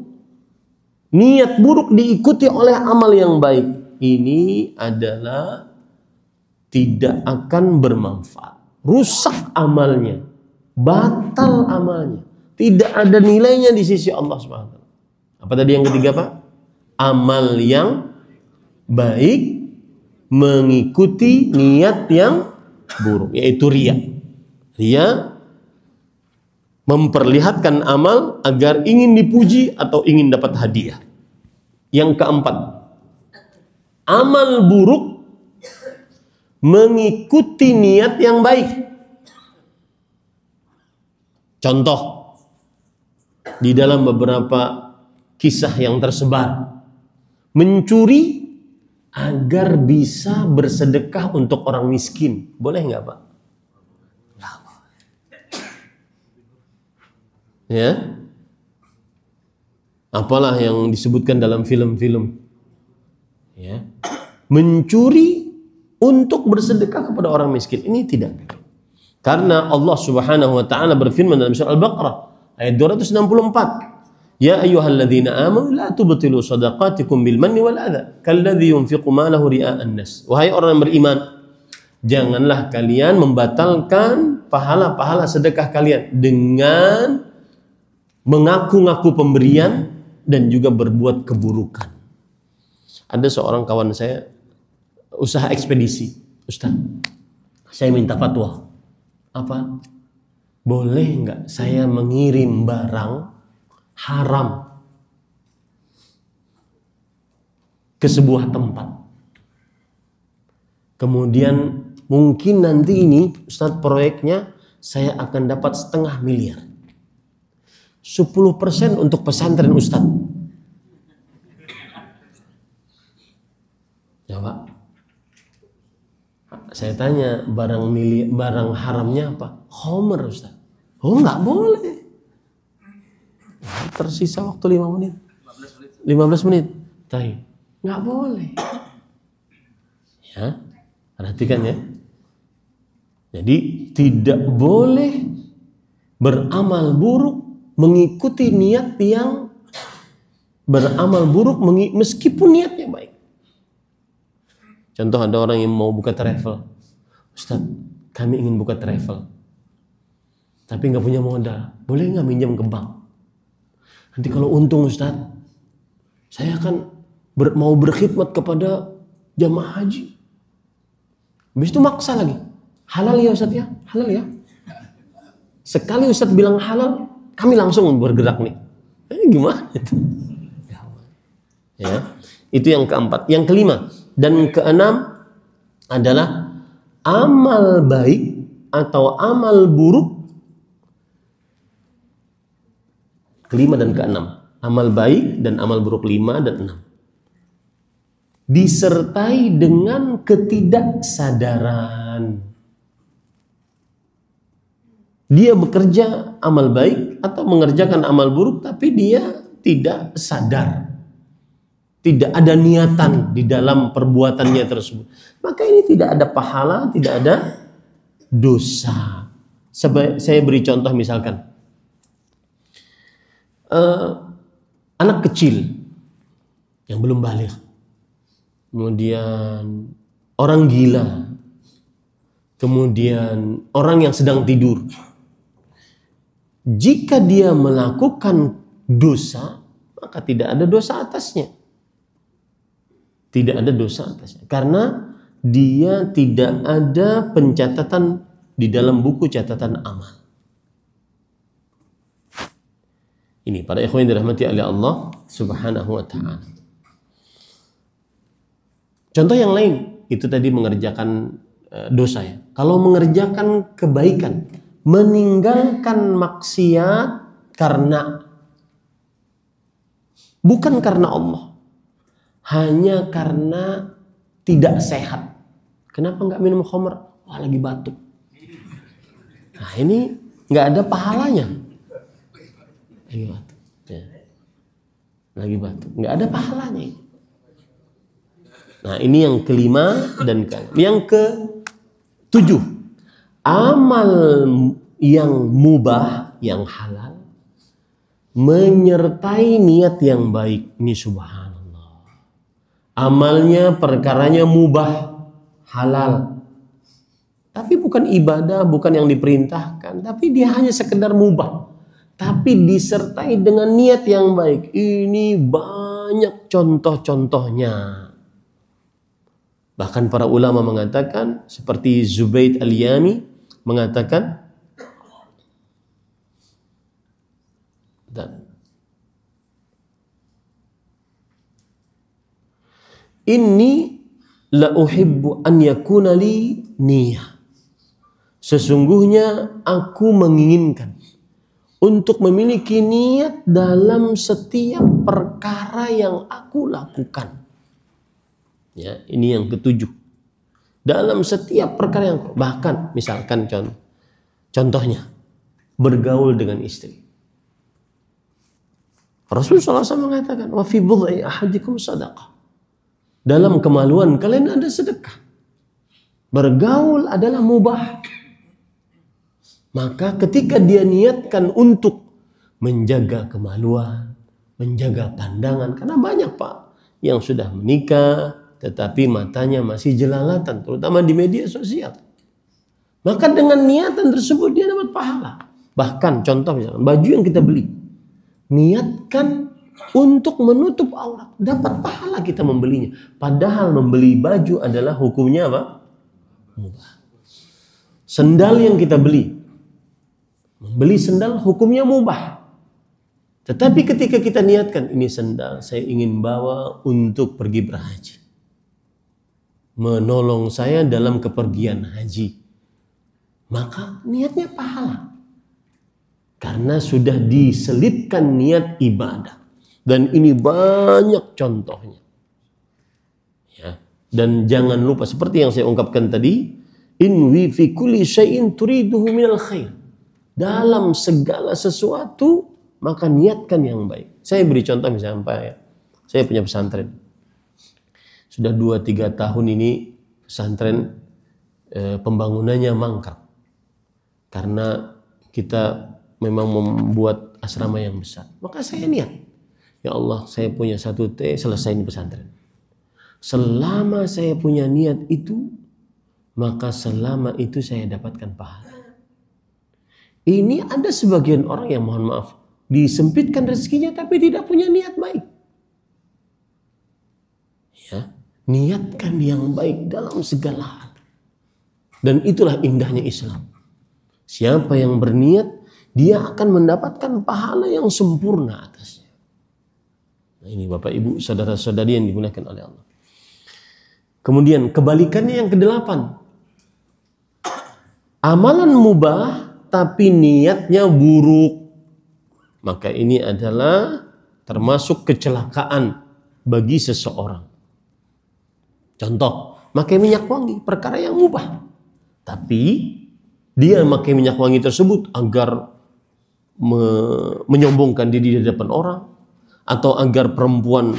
[SPEAKER 1] Niat buruk diikuti oleh amal yang baik. Ini adalah tidak akan bermanfaat. Rusak amalnya. Batal amalnya. Tidak ada nilainya di sisi Allah SWT. Apa tadi yang ketiga Pak? Amal yang baik mengikuti niat yang buruk, yaitu riya. Riya Memperlihatkan amal agar ingin dipuji atau ingin dapat hadiah. Yang keempat, amal buruk mengikuti niat yang baik. Contoh, di dalam beberapa kisah yang tersebar, mencuri agar bisa bersedekah untuk orang miskin. Boleh nggak, Pak? Ya, apalah yang disebutkan dalam film-film, ya, mencuri untuk bersedekah kepada orang miskin, ini tidak. Karena Allah Subhanahu wa taala berfirman dalam surah Al-Baqarah ayat 264, ya ayyuhalladzina amanu la tubtilu shadaqatikum bil manni wal adza kalladzi yunfiqu malahu ria'an nas. Wahai orang yang beriman, janganlah kalian membatalkan pahala-pahala sedekah kalian dengan mengaku-ngaku pemberian dan juga berbuat keburukan. Ada seorang kawan saya usaha ekspedisi. Ustaz, saya minta fatwa. Apa? Boleh nggak saya mengirim barang haram ke sebuah tempat? Kemudian mungkin nanti ini Ustaz proyeknya saya akan dapat 500 miliar. 10% untuk pesantren Ustaz. Ya Pak. Saya tanya, barang haramnya apa? Khamr Ustaz. Oh nggak boleh. Tersisa waktu 5 menit. 15 menit. Tapi nggak boleh. Ya, perhatikan ya. Jadi tidak boleh beramal buruk mengikuti niat yang beramal buruk meskipun niatnya baik. Contoh, ada orang yang mau buka travel. Ustaz, kami ingin buka travel, tapi nggak punya modal. Boleh nggak minjam ke bank? Nanti kalau untung Ustaz, saya akan mau berkhidmat kepada jamaah haji. Habis itu maksa lagi. Halal ya Ustaz ya? Halal ya? Sekali Ustaz bilang halal, kami langsung bergerak nih. Gimana itu? Ya, itu yang keempat. Yang kelima dan keenam adalah amal baik atau amal buruk. Kelima dan keenam. Amal baik dan amal buruk 5 dan 6. Disertai dengan ketidaksadaran. Dia bekerja amal baik atau mengerjakan amal buruk, tapi dia tidak sadar. Tidak ada niatan di dalam perbuatannya tersebut. Maka ini tidak ada pahala, tidak ada dosa. Saya beri contoh misalkan. Anak kecil yang belum balik. Kemudian orang gila. Kemudian orang yang sedang tidur. Jika dia melakukan dosa, maka tidak ada dosa atasnya. Tidak ada dosa atasnya. Karena dia tidak ada pencatatan di dalam buku catatan amal. Ini para ikhwan yang dirahmati oleh Allah Subhanahu wa ta'ala. Contoh yang lain, itu tadi mengerjakan dosa ya. Kalau mengerjakan kebaikan, meninggalkan maksiat bukan karena Allah, hanya karena tidak sehat. Kenapa nggak minum khamr? Wah, lagi batuk. Nah, ini nggak ada pahalanya. Lagi batuk, ya. Lagi batuk, nggak ada pahalanya. Nah, ini yang kelima dan yang ke-7. Amal yang mubah, yang halal, menyertai niat yang baik. Ini subhanallah. Amalnya, perkaranya mubah, halal. Tapi bukan ibadah, bukan yang diperintahkan. Tapi dia hanya sekedar mubah. Tapi disertai dengan niat yang baik. Ini banyak contoh-contohnya. Bahkan para ulama mengatakan, seperti Zubayd al-Yami mengatakan, Dan inni la uhibbu an yakuna li niyah. Sesungguhnya aku menginginkan untuk memiliki niat dalam setiap perkara yang aku lakukan. Ya, ini yang ketujuh. Dalam setiap perkara yang bahkan misalkan contohnya bergaul dengan istri. Rasulullah SAW mengatakan, wa fi bud'i ahadikum sadaqah. Dalam kemaluan kalian ada sedekah. Bergaul adalah mubah. Maka ketika dia niatkan untuk menjaga kemaluan, menjaga pandangan, karena banyak Pak yang sudah menikah tetapi matanya masih jelalatan, terutama di media sosial. Maka dengan niatan tersebut dia dapat pahala. Bahkan contoh misalkan baju yang kita beli, niatkan untuk menutup aurat, dapat pahala kita membelinya. Padahal membeli baju adalah hukumnya apa? Mubah. Sendal yang kita beli, membeli sendal hukumnya mubah. Tetapi ketika kita niatkan, ini sendal saya ingin bawa untuk pergi berhaji, menolong saya dalam kepergian haji, maka niatnya pahala. Karena sudah diselipkan niat ibadah. Dan ini banyak contohnya. Ya. Dan jangan lupa seperti yang saya ungkapkan tadi, inwi fi kulli syai'in turiduhu minal khair. Dalam segala sesuatu maka niatkan yang baik. Saya beri contoh misalnya Pak ya. Saya punya pesantren. Sudah 2-3 tahun ini pesantren pembangunannya mangkrak. Karena kita memang membuat asrama yang besar. Maka saya niat, ya Allah, saya punya 1 T, selesaiin pesantren. Selama saya punya niat itu, maka selama itu saya dapatkan pahala. Ini ada sebagian orang yang mohon maaf, disempitkan rezekinya tapi tidak punya niat baik. Ya, niatkan yang baik dalam segala hal. Dan itulah indahnya Islam. Siapa yang berniat, dia akan mendapatkan pahala yang sempurna atasnya. Nah, ini Bapak Ibu, saudara-saudari yang dimuliakan oleh Allah. Kemudian kebalikannya yang ke-8. Amalan mubah tapi niatnya buruk. Maka ini adalah termasuk kecelakaan bagi seseorang. Contoh, pakai minyak wangi, perkara yang mubah. Tapi dia memakai minyak wangi tersebut agar menyombongkan diri di hadapan orang, atau agar perempuan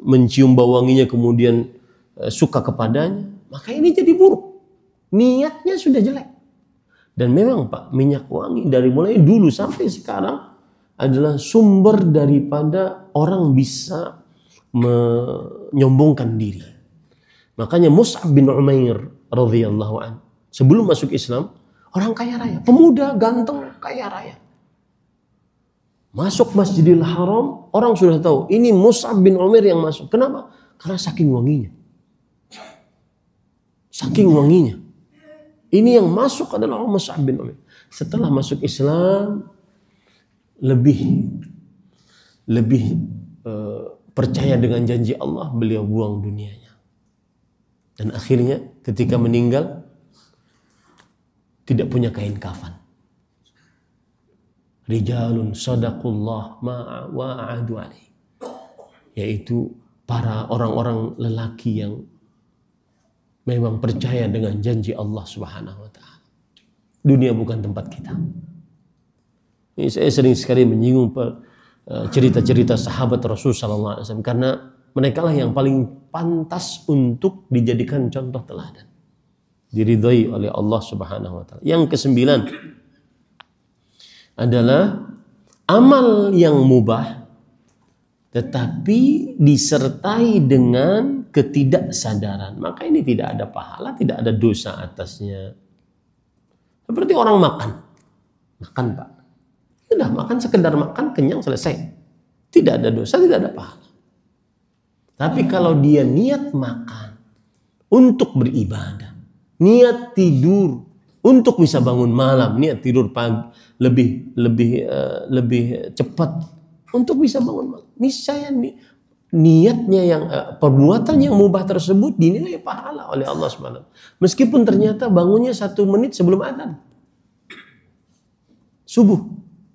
[SPEAKER 1] mencium bau wanginya kemudian suka kepadanya, maka ini jadi buruk. Niatnya sudah jelek. Dan memang Pak, minyak wangi dari mulai dulu sampai sekarang adalah sumber daripada orang bisa menyombongkan diri. Makanya Mus'ab bin Umair radhiyallahu anhu sebelum masuk Islam, orang kaya raya, pemuda ganteng kaya raya. Masuk Masjidil Haram, orang sudah tahu ini Mus'ab bin Umair yang masuk. Kenapa? Karena saking wanginya. Saking wanginya. Ini yang masuk adalah Mus'ab bin Umair. Setelah masuk Islam, lebih percaya dengan janji Allah, beliau buang dunianya. Dan akhirnya ketika meninggal tidak punya kain kafan. Rijalun sadaqullah ma wa'adu alaih. Yaitu para orang-orang lelaki yang memang percaya dengan janji Allah Subhanahu wa taala. Dunia bukan tempat kita. Ini saya sering sekali menyinggung cerita-cerita sahabat Rasul sallallahu alaihi wasallam karena mereka lah yang paling pantas untuk dijadikan contoh teladan, diridhai oleh Allah Subhanahu wa taala. Yang ke-9 adalah amal yang mubah tetapi disertai dengan ketidaksadaran, maka ini tidak ada pahala, tidak ada dosa atasnya. Seperti orang makan Pak, sudah makan, sekedar makan, kenyang, selesai, tidak ada dosa, tidak ada pahala. Tapi kalau dia niat makan untuk beribadah, niat tidur untuk bisa bangun malam, niat tidur pagi lebih cepat untuk bisa bangun malam. Niscaya niatnya yang perbuatan yang mubah tersebut dinilai pahala oleh Allah SWT. Meskipun ternyata bangunnya 1 menit sebelum adzan subuh,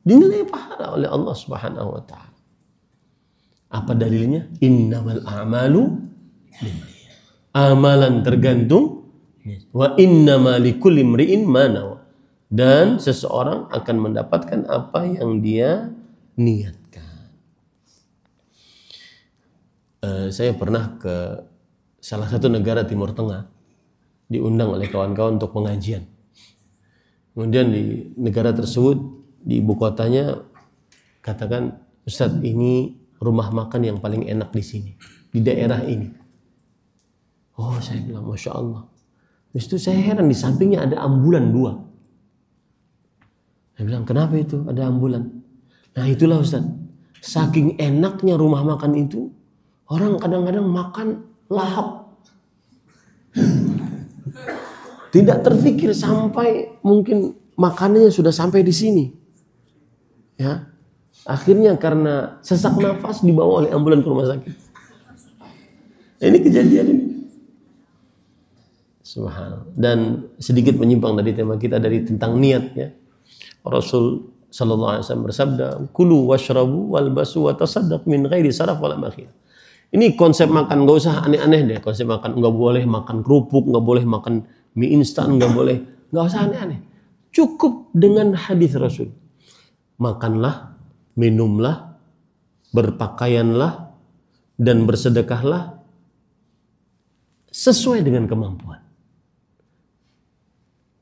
[SPEAKER 1] dinilai pahala oleh Allah Subhanahu wa taala. Apa dalilnya? Innamal a'malu binniyat. Amalan tergantung wa innama likulli imri'in ma nawa. Dan seseorang akan mendapatkan apa yang dia niatkan. Saya pernah ke salah satu negara Timur Tengah, diundang oleh kawan-kawan untuk pengajian. Kemudian di negara tersebut, di ibu kotanya, katakan, Ustadz, ini rumah makan yang paling enak di sini, di daerah ini. Oh, saya bilang, Masya Allah. Terus itu saya heran, di sampingnya ada ambulan 2. Saya bilang, kenapa itu ada ambulan? Nah itulah Ustadz, saking enaknya rumah makan itu, orang kadang-kadang makan lahap. Tidak terfikir sampai mungkin makanannya sudah sampai di sini. Ya. Akhirnya karena sesak nafas dibawa oleh ambulan ke rumah sakit. Ini kejadian ini. Subhanallah. Dan sedikit menyimpang dari tema kita dari tentang niat ya. Rasul sallallahu alaihi wasallam bersabda, "Kulu washrabu walbasu wa tasaddaq min ghairi saraf wala makhil." Ini konsep makan, nggak usah aneh-aneh deh. Konsep makan, nggak boleh makan kerupuk, nggak boleh makan mie instan, nggak usah aneh-aneh. Cukup dengan hadis Rasul. Makanlah, minumlah, berpakaianlah, dan bersedekahlah sesuai dengan kemampuan.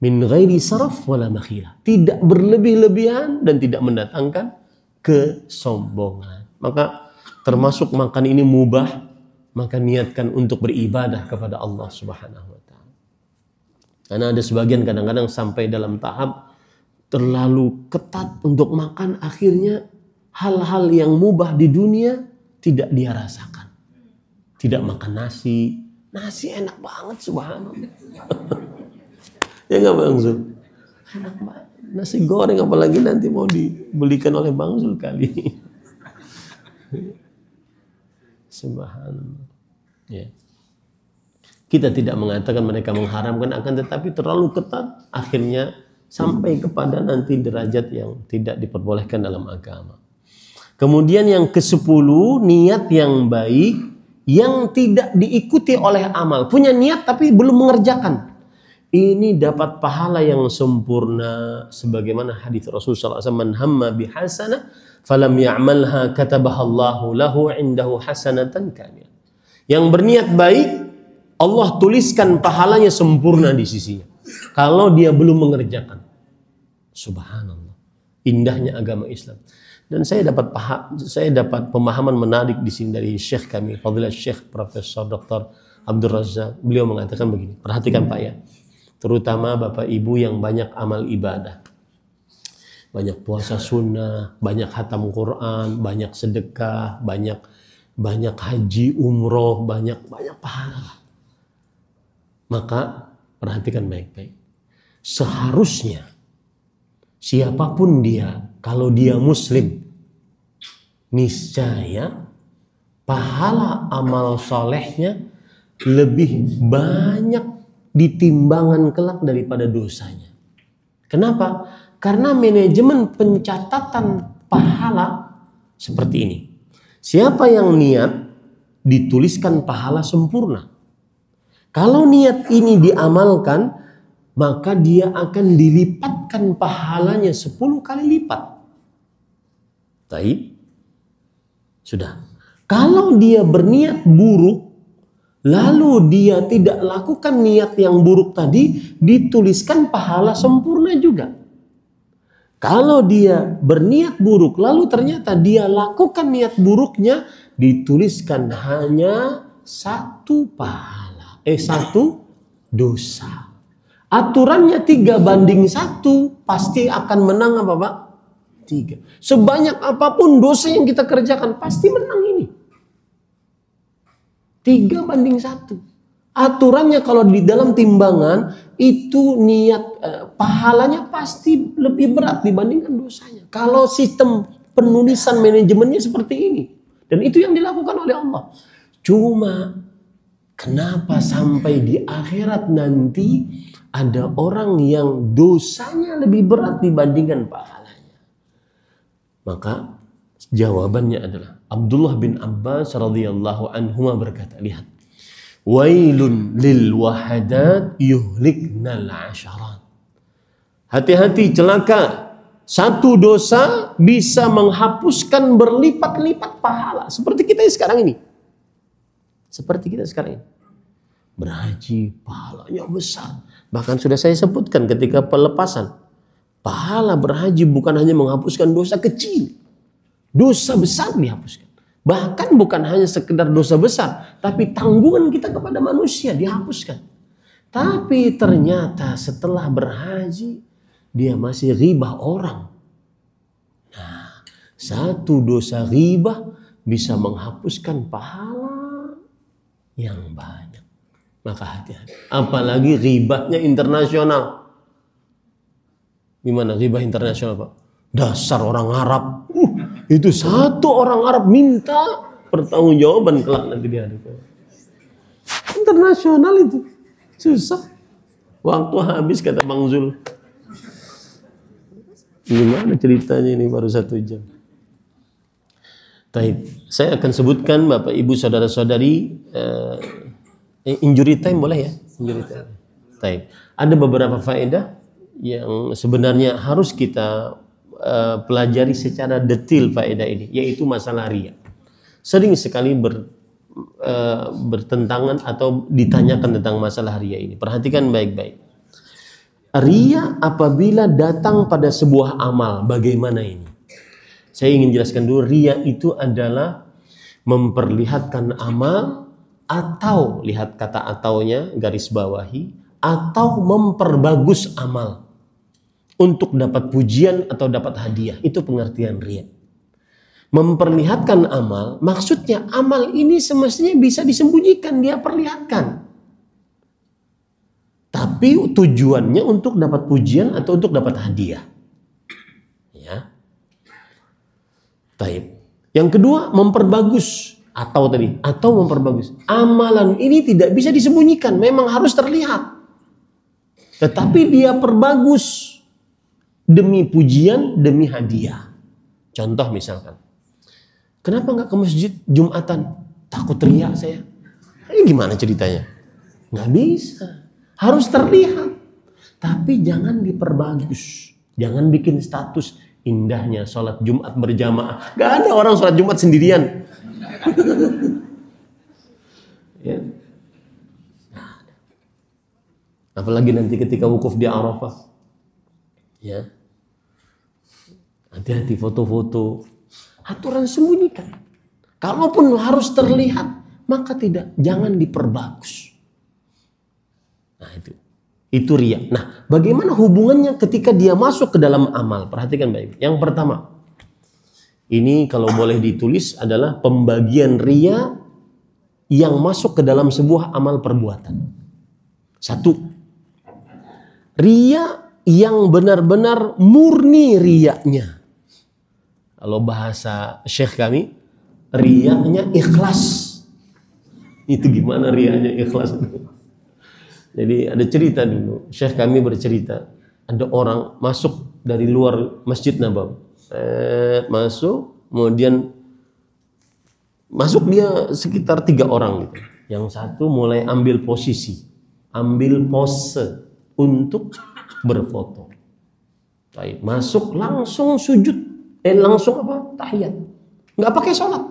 [SPEAKER 1] Min ghairi saraf wala makhila. Tidak berlebih-lebihan dan tidak mendatangkan kesombongan. Maka termasuk makan ini mubah, maka niatkan untuk beribadah kepada Allah Subhanahu wa taala. Karena ada sebagian kadang-kadang sampai dalam tahap terlalu ketat untuk makan, akhirnya hal-hal yang mubah di dunia tidak dia rasakan. Tidak makan nasi enak banget subhanallah. Ya enggak Bang Zul? Enak banget. Nasi goreng apalagi nanti mau dibelikan oleh Bang Zul kali. Subhanallah. Ya. Kita tidak mengatakan mereka mengharamkan, akan tetapi terlalu ketat akhirnya sampai kepada nanti derajat yang tidak diperbolehkan dalam agama. Kemudian yang ke-10, niat yang baik yang tidak diikuti oleh amal. Punya niat tapi belum mengerjakan. Ini dapat pahala yang sempurna sebagaimana hadis Rasulullah SAW, "Man hamma bihasanah falam ya'malha katabahallahu lahu 'indahu hasanatan kamilah." Yang berniat baik, Allah tuliskan pahalanya sempurna di sisinya kalau dia belum mengerjakan. Subhanallah. Indahnya agama Islam. Dan saya dapat pemahaman menarik di sini dari Syekh kami, Fadilat Syekh Profesor Dr. Abdul Razak. Beliau mengatakan begini, perhatikan Pak ya. Terutama Bapak Ibu yang banyak amal ibadah. Banyak puasa sunnah, banyak khatam Quran, banyak sedekah, banyak haji, umroh, banyak pahala. Maka perhatikan baik-baik. Seharusnya siapapun dia, kalau dia muslim, niscaya pahala amal solehnya lebih banyak ditimbangan kelak daripada dosanya. Kenapa? Karena manajemen pencatatan pahala seperti ini. Siapa yang niat, dituliskan pahala sempurna. Kalau niat ini diamalkan, maka dia akan dilipatkan pahalanya 10 kali lipat. Baik. Sudah. Kalau dia berniat buruk, lalu dia tidak lakukan niat yang buruk tadi, dituliskan pahala sempurna juga. Kalau dia berniat buruk, lalu ternyata dia lakukan niat buruknya, dituliskan hanya 1 pahala. 1 dosa. Aturannya 3:1, pasti akan menang apa Pak? 3. Sebanyak apapun dosa yang kita kerjakan, pasti menang ini. 3:1. Aturannya kalau di dalam timbangan itu niat pahalanya pasti lebih berat dibandingkan dosanya. Kalau sistem penulisan manajemennya seperti ini, dan itu yang dilakukan oleh Allah. Cuma kenapa sampai di akhirat nanti ada orang yang dosanya lebih berat dibandingkan pahalanya? Maka jawabannya adalah Abdullah bin Abbas radhiyallahu anhuma berkata, lihat, wailun lil wahadat yuhliknal asharat. Hati-hati, celaka. Satu dosa bisa menghapuskan berlipat-lipat pahala. Seperti kita sekarang ini. Seperti kita sekarang ini. Berhaji, pahalanya besar. Bahkan sudah saya sebutkan ketika pelepasan. Pahala berhaji bukan hanya menghapuskan dosa kecil. Dosa besar dihapuskan. Bahkan bukan hanya sekedar dosa besar, tapi tanggungan kita kepada manusia dihapuskan. Tapi ternyata setelah berhaji, dia masih ghibah orang. Nah, satu dosa ghibah bisa menghapuskan pahala yang banyak. Maka hati-hati. Apalagi ghibahnya internasional. Gimana ghibah internasional, Pak? Dasar orang Arab. Itu satu orang Arab minta pertanggungjawaban kelak nanti di hadapan. Internasional itu susah. Waktu habis kata Bang Zul. Gimana ceritanya ini baru 1 jam. Taib. Saya akan sebutkan Bapak Ibu saudara-saudari injury time boleh ya? Injury time. Taib. Ada beberapa faedah yang sebenarnya harus kita pelajari secara detail faedah ini, yaitu masalah riya. Sering sekali bertentangan atau ditanyakan tentang masalah riya ini. Perhatikan baik-baik. Riya apabila datang pada sebuah amal, bagaimana ini? Saya ingin jelaskan dulu, riya itu adalah memperlihatkan amal, atau lihat kata ataunya, garis bawahi, atau memperbagus amal untuk dapat pujian atau dapat hadiah. Itu pengertian riya. Memperlihatkan amal, maksudnya amal ini semestinya bisa disembunyikan, dia perlihatkan. Tapi tujuannya untuk dapat pujian atau untuk dapat hadiah. Ya. Taib. Yang kedua, memperbagus atau memperbagus. Amalan ini tidak bisa disembunyikan, memang harus terlihat. Tetapi dia perbagus demi pujian, demi hadiah. Contoh misalkan, kenapa nggak ke masjid Jumatan? Takut riya saya. Ini gimana ceritanya? Nggak bisa. Harus terlihat. Tapi jangan diperbagus. Jangan bikin status indahnya sholat Jumat berjamaah. Gak ada orang sholat Jumat sendirian. Ya. Apalagi nanti ketika wukuf di Arafah. Ya. Hati-hati foto-foto. Aturan sembunyikan. Kalaupun harus terlihat, maka jangan diperbagus. Nah itu riya. Nah, bagaimana hubungannya ketika dia masuk ke dalam amal? Perhatikan baik. Yang pertama, ini kalau boleh ditulis adalah pembagian riya yang masuk ke dalam sebuah amal perbuatan. 1. Riya yang benar-benar murni riyanya. Kalau bahasa Syekh kami, riyanya ikhlas. Itu gimana riyanya ikhlas? Jadi ada cerita dulu, Syekh kami bercerita, ada orang masuk dari luar Masjid Nabawi. Masuk, kemudian masuk dia sekitar 3 orang gitu. Yang satu mulai ambil posisi, ambil pose untuk berfoto. Baik, masuk langsung sujud. Langsung tahiyat. Nggak pakai sholat.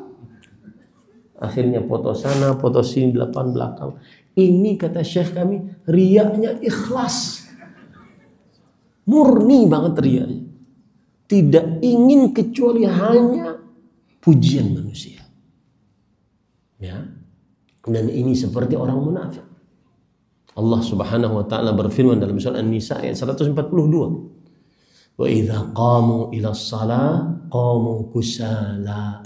[SPEAKER 1] Akhirnya foto sana, foto sini, depan belakang. Ini kata Syekh kami, riyanya ikhlas. Murni banget riyanya. Tidak ingin kecuali hanya pujian manusia. Ya. Dan ini seperti orang munafik. Allah Subhanahu wa taala berfirman dalam surah An-Nisa ayat 142. Wa idza qamu ila shalah qamu kusala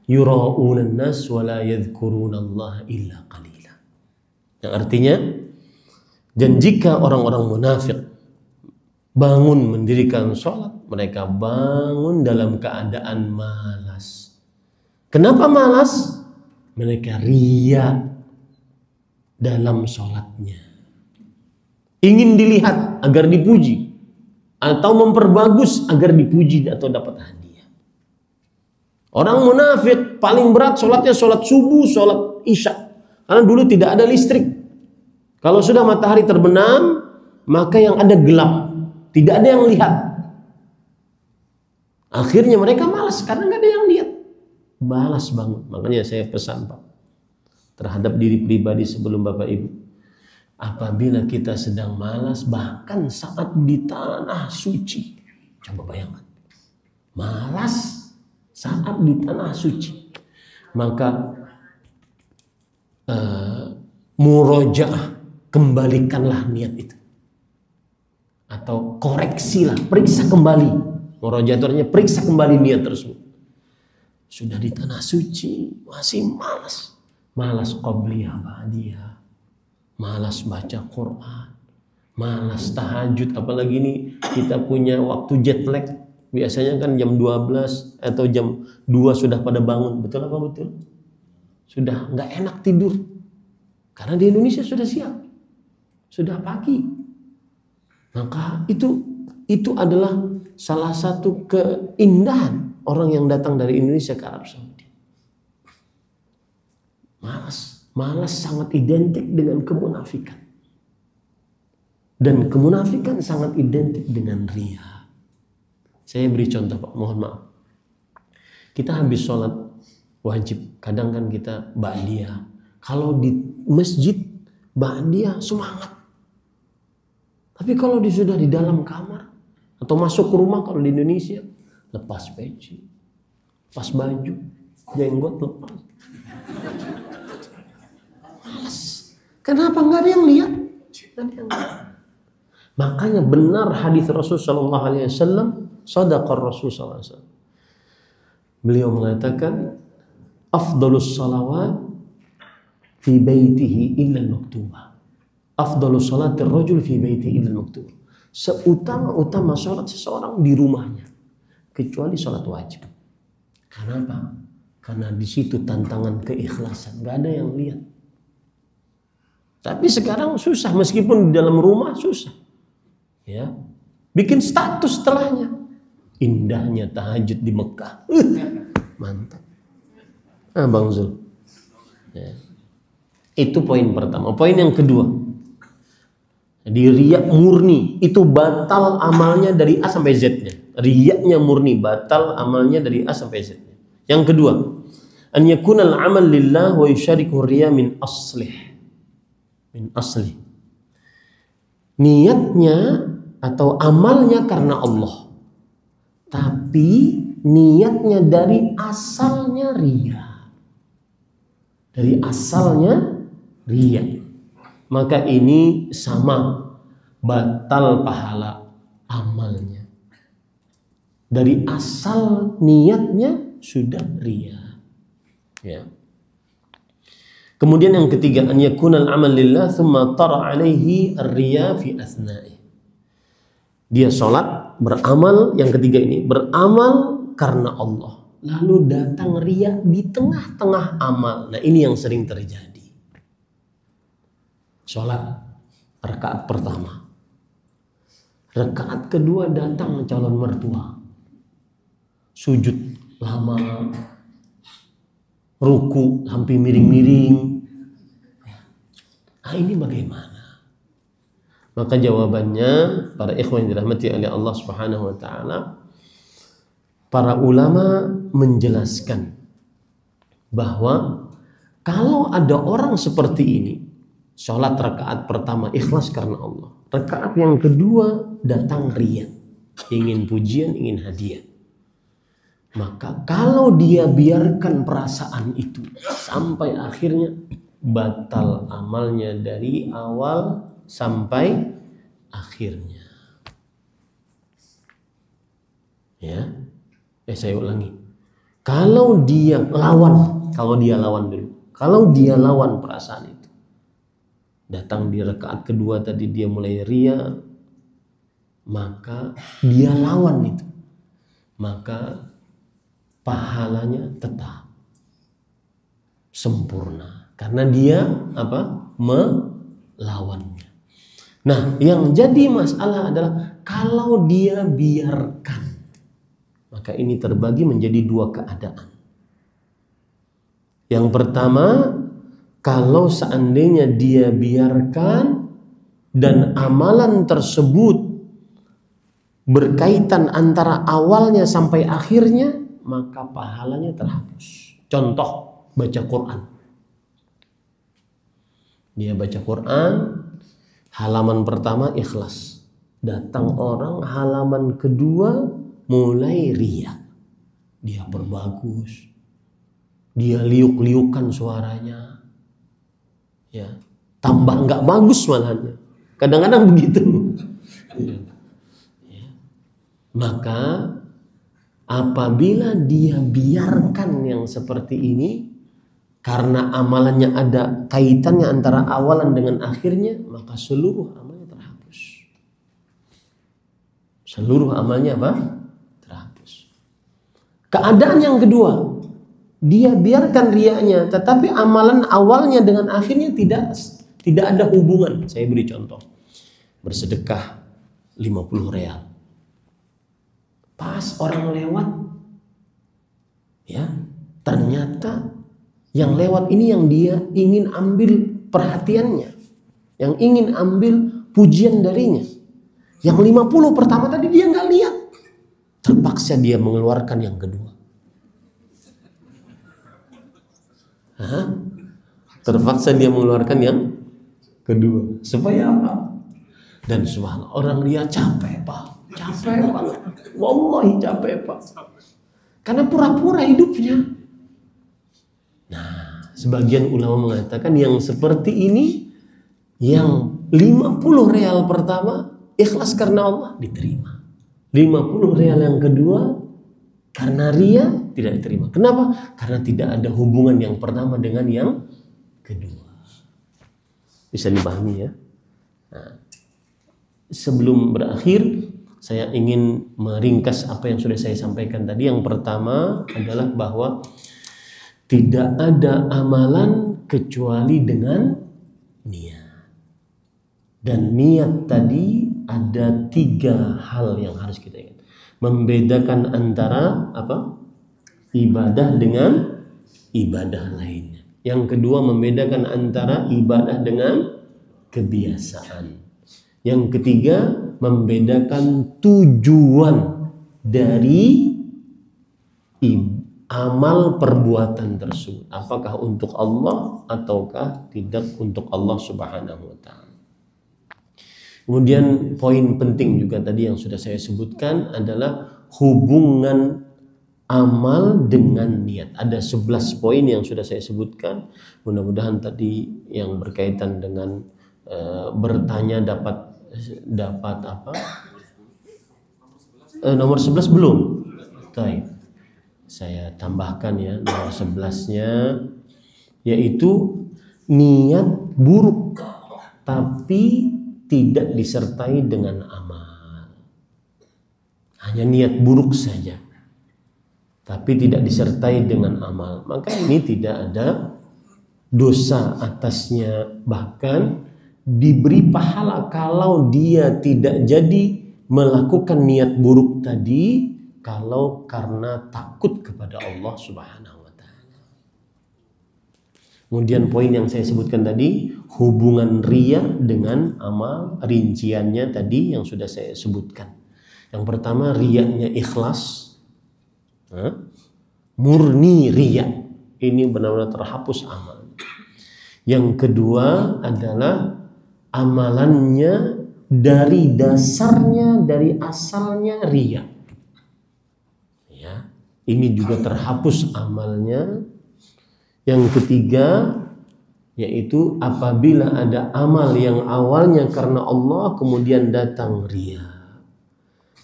[SPEAKER 1] yura'una an-nas wa la yadhkuruna Allah illa qalila. Yang artinya, dan jika orang-orang munafik bangun mendirikan sholat, mereka bangun dalam keadaan malas. Kenapa malas? Mereka riya dalam sholatnya, ingin dilihat agar dipuji, atau memperbagus agar dipuji atau dapat hadiah. Orang munafik paling berat sholatnya sholat subuh, sholat isya, karena dulu tidak ada listrik. Kalau sudah matahari terbenam, maka yang ada gelap, tidak ada yang lihat. Akhirnya mereka malas karena nggak ada yang lihat, malas banget. Makanya saya pesan Pak terhadap diri pribadi sebelum Bapak Ibu, apabila kita sedang malas, bahkan saat di tanah suci, coba bayangkan, malas saat di tanah suci, maka murojaah, kembalikanlah niat itu, atau koreksilah, periksa kembali. Murojaah itu artinya periksa kembali niat tersebut. Sudah di tanah suci masih malas, malas qabliyah ba'diyah, malas baca Quran, malas tahajud. Apalagi ini kita punya waktu jet lag, biasanya kan jam 12 atau jam 2 sudah pada bangun. Betul apa betul? Sudah nggak enak tidur karena di Indonesia sudah siang, sudah pagi. Maka itu adalah salah satu keindahan orang yang datang dari Indonesia ke Arab Saudi. Malas sangat identik dengan kemunafikan, dan kemunafikan sangat identik dengan riya. Saya beri contoh Pak, mohon maaf. Kita habis sholat wajib, kadang kan kita ba'diyah. Kalau di masjid ba'diyah semangat. Tapi kalau sudah di dalam kamar atau masuk ke rumah, kalau di Indonesia lepas peci, lepas baju, jenggot lepas. Malas. Kenapa? Nggak ada yang lihat. Makanya benar hadis Rasul sallallahu alaihi wasallam, sadaqar Rasul sallallahu alaihi wasallam. Beliau mengatakan, afdhalus salawat fi baitihi illa al-maktubah. Afdhalus salatir rajul fi baitihi illa al-maktubah. Seutama-utama salat seseorang di rumahnya kecuali salat wajib. Kenapa? Karena di situ tantangan keikhlasan, nggak ada yang lihat. Tapi sekarang susah, meskipun di dalam rumah susah. Ya, bikin status setelahnya, indahnya tahajud di Mekah, mantap. Bang Zul, ya. Itu poin pertama. Poin yang kedua, di riya murni itu batal amalnya dari A sampai Z-nya. Riyanya murni, batal amalnya dari A sampai Z-nya. Yang kedua, an yakunal amal lillah wa yusyariku riya min asli. Niatnya atau amalnya karena Allah, tapi niatnya dari asalnya riya. Dari asalnya riya, maka ini sama, batal pahala amalnya. Dari asal niatnya sudah riya. Ya. Kemudian yang ketiga, an yakunal amal lillah thumma tara alaihi ar-riya fi asna'i. Dia sholat, beramal, yang ketiga ini, beramal karena Allah, lalu datang riya di tengah-tengah amal. Nah, ini yang sering terjadi. Sholat rakaat pertama, rakaat kedua datang calon mertua, sujud lama, ruku hampir miring-miring. Nah, ini bagaimana? Maka jawabannya, para ikhwan yang dirahmati oleh Allah Subhanahu wa taala, para ulama menjelaskan bahwa kalau ada orang seperti ini, sholat rakaat pertama ikhlas karena Allah, rakaat yang kedua datang riya, ingin pujian, ingin hadiah, maka kalau dia biarkan perasaan itu sampai akhirnya, batal amalnya dari awal sampai akhirnya. Ya, saya ulangi. Kalau dia lawan dulu, kalau dia lawan perasaan itu, datang di rakaat kedua tadi dia mulai ria, maka dia lawan itu, maka pahalanya tetap sempurna karena dia melawannya. Nah, yang jadi masalah adalah kalau dia biarkan, maka ini terbagi menjadi dua keadaan. Yang pertama, kalau seandainya dia biarkan dan amalan tersebut berkaitan antara awalnya sampai akhirnya, maka pahalanya terhapus. Contoh, baca Quran. Dia baca Quran, halaman pertama ikhlas. Datang orang halaman kedua mulai riya. Dia berbagus. Dia liuk-liukan suaranya. Ya, tambah nggak bagus malahnya. Kadang-kadang begitu. Ya. Maka apabila dia biarkan yang seperti ini, karena amalannya ada kaitannya antara awalan dengan akhirnya, maka seluruh amalnya terhapus. Seluruh amalnya terhapus. Keadaan yang kedua, dia biarkan riyanya, tetapi amalan awalnya dengan akhirnya tidak ada hubungan. Saya beri contoh. Bersedekah 50 real. Pas orang lewat, ya, ternyata yang lewat ini yang dia ingin ambil perhatiannya, yang ingin ambil pujian darinya. Yang 50 pertama tadi dia nggak lihat, terpaksa dia mengeluarkan yang kedua. Terpaksa dia mengeluarkan yang kedua. Supaya apa? Dan subhanallah, orang dia capek pak, capek banget. Wallahi capek pak. Karena pura-pura hidupnya. Nah, sebagian ulama mengatakan yang seperti ini, yang 50 real pertama ikhlas karena Allah, diterima. 50 real yang kedua karena ria tidak diterima. Kenapa? Karena tidak ada hubungan yang pertama dengan yang kedua. Bisa dipahami ya? Nah, sebelum berakhir, saya ingin meringkas apa yang sudah saya sampaikan tadi. Yang pertama adalah bahwa tidak ada amalan kecuali dengan niat. Dan niat tadi ada 3 hal yang harus kita ingat. Membedakan antara ibadah dengan ibadah lainnya. Yang kedua, membedakan antara ibadah dengan kebiasaan. Yang ketiga, membedakan tujuan dari amal perbuatan tersebut. Apakah untuk Allah ataukah tidak untuk Allah Subhanahu wa ta'ala. Kemudian poin penting juga tadi yang sudah saya sebutkan adalah hubungan amal dengan niat. Ada 11 poin yang sudah saya sebutkan. Mudah-mudahan tadi yang berkaitan dengan bertanya dapat apa? Nomor 11 belum? Baik. Saya tambahkan ya, nomor 11-nya yaitu niat buruk tapi tidak disertai dengan amal. Hanya niat buruk saja tapi tidak disertai dengan amal, maka ini tidak ada dosa atasnya, bahkan diberi pahala kalau dia tidak jadi melakukan niat buruk tadi, kalau karena takut kepada Allah Subhanahu wa ta'ala. Kemudian poin yang saya sebutkan tadi, hubungan riya dengan amal, rinciannya tadi yang sudah saya sebutkan. Yang pertama, riyanya ikhlas, murni riya, ini benar-benar terhapus amal. Yang kedua adalah amalannya dari dasarnya, dari asalnya riya. Ya, ini juga terhapus amalnya. Yang ketiga yaitu apabila ada amal yang awalnya karena Allah kemudian datang riya.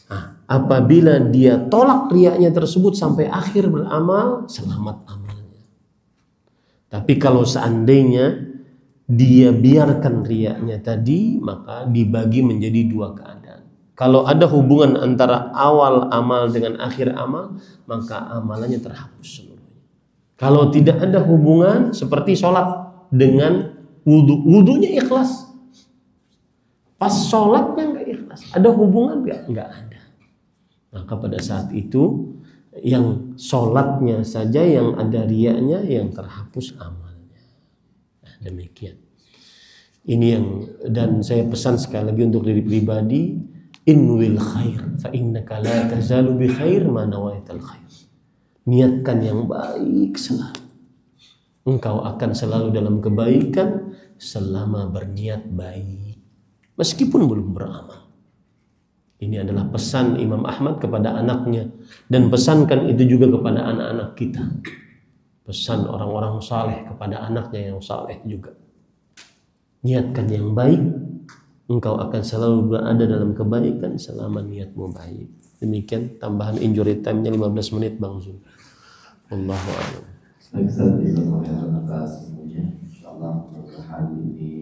[SPEAKER 1] Nah, apabila dia tolak riyanya tersebut sampai akhir beramal, selamat amalnya. Tapi kalau seandainya dia biarkan riyanya tadi, maka dibagi menjadi dua keadaan. Kalau ada hubungan antara awal amal dengan akhir amal, maka amalannya terhapus seluruhnya. Kalau tidak ada hubungan, seperti sholat dengan wudhu, wudhunya ikhlas, pas sholatnya nggak ikhlas, ada hubungan nggak ada. Maka pada saat itu yang sholatnya saja yang ada riyanya yang terhapus amalnya. Nah, demikian. Ini yang, dan saya pesan sekali lagi untuk diri pribadi, inwil khair fa innaka la tazalu bi khair ma nawaital khair. Niatkan yang baik selalu. Engkau akan selalu dalam kebaikan selama berniat baik, meskipun belum beramal. Ini adalah pesan Imam Ahmad kepada anaknya, dan pesankan itu juga kepada anak-anak kita. Pesan orang-orang saleh kepada anaknya yang saleh juga. Niatkan yang baik, engkau akan selalu berada dalam kebaikan selama niatmu baik. Demikian tambahan injury time-nya 15 menit Bang Zul. Allahu a'lam.
[SPEAKER 2] Baik, Ustaz, atas ilmunya. Insyaallah mudah-mudahan ini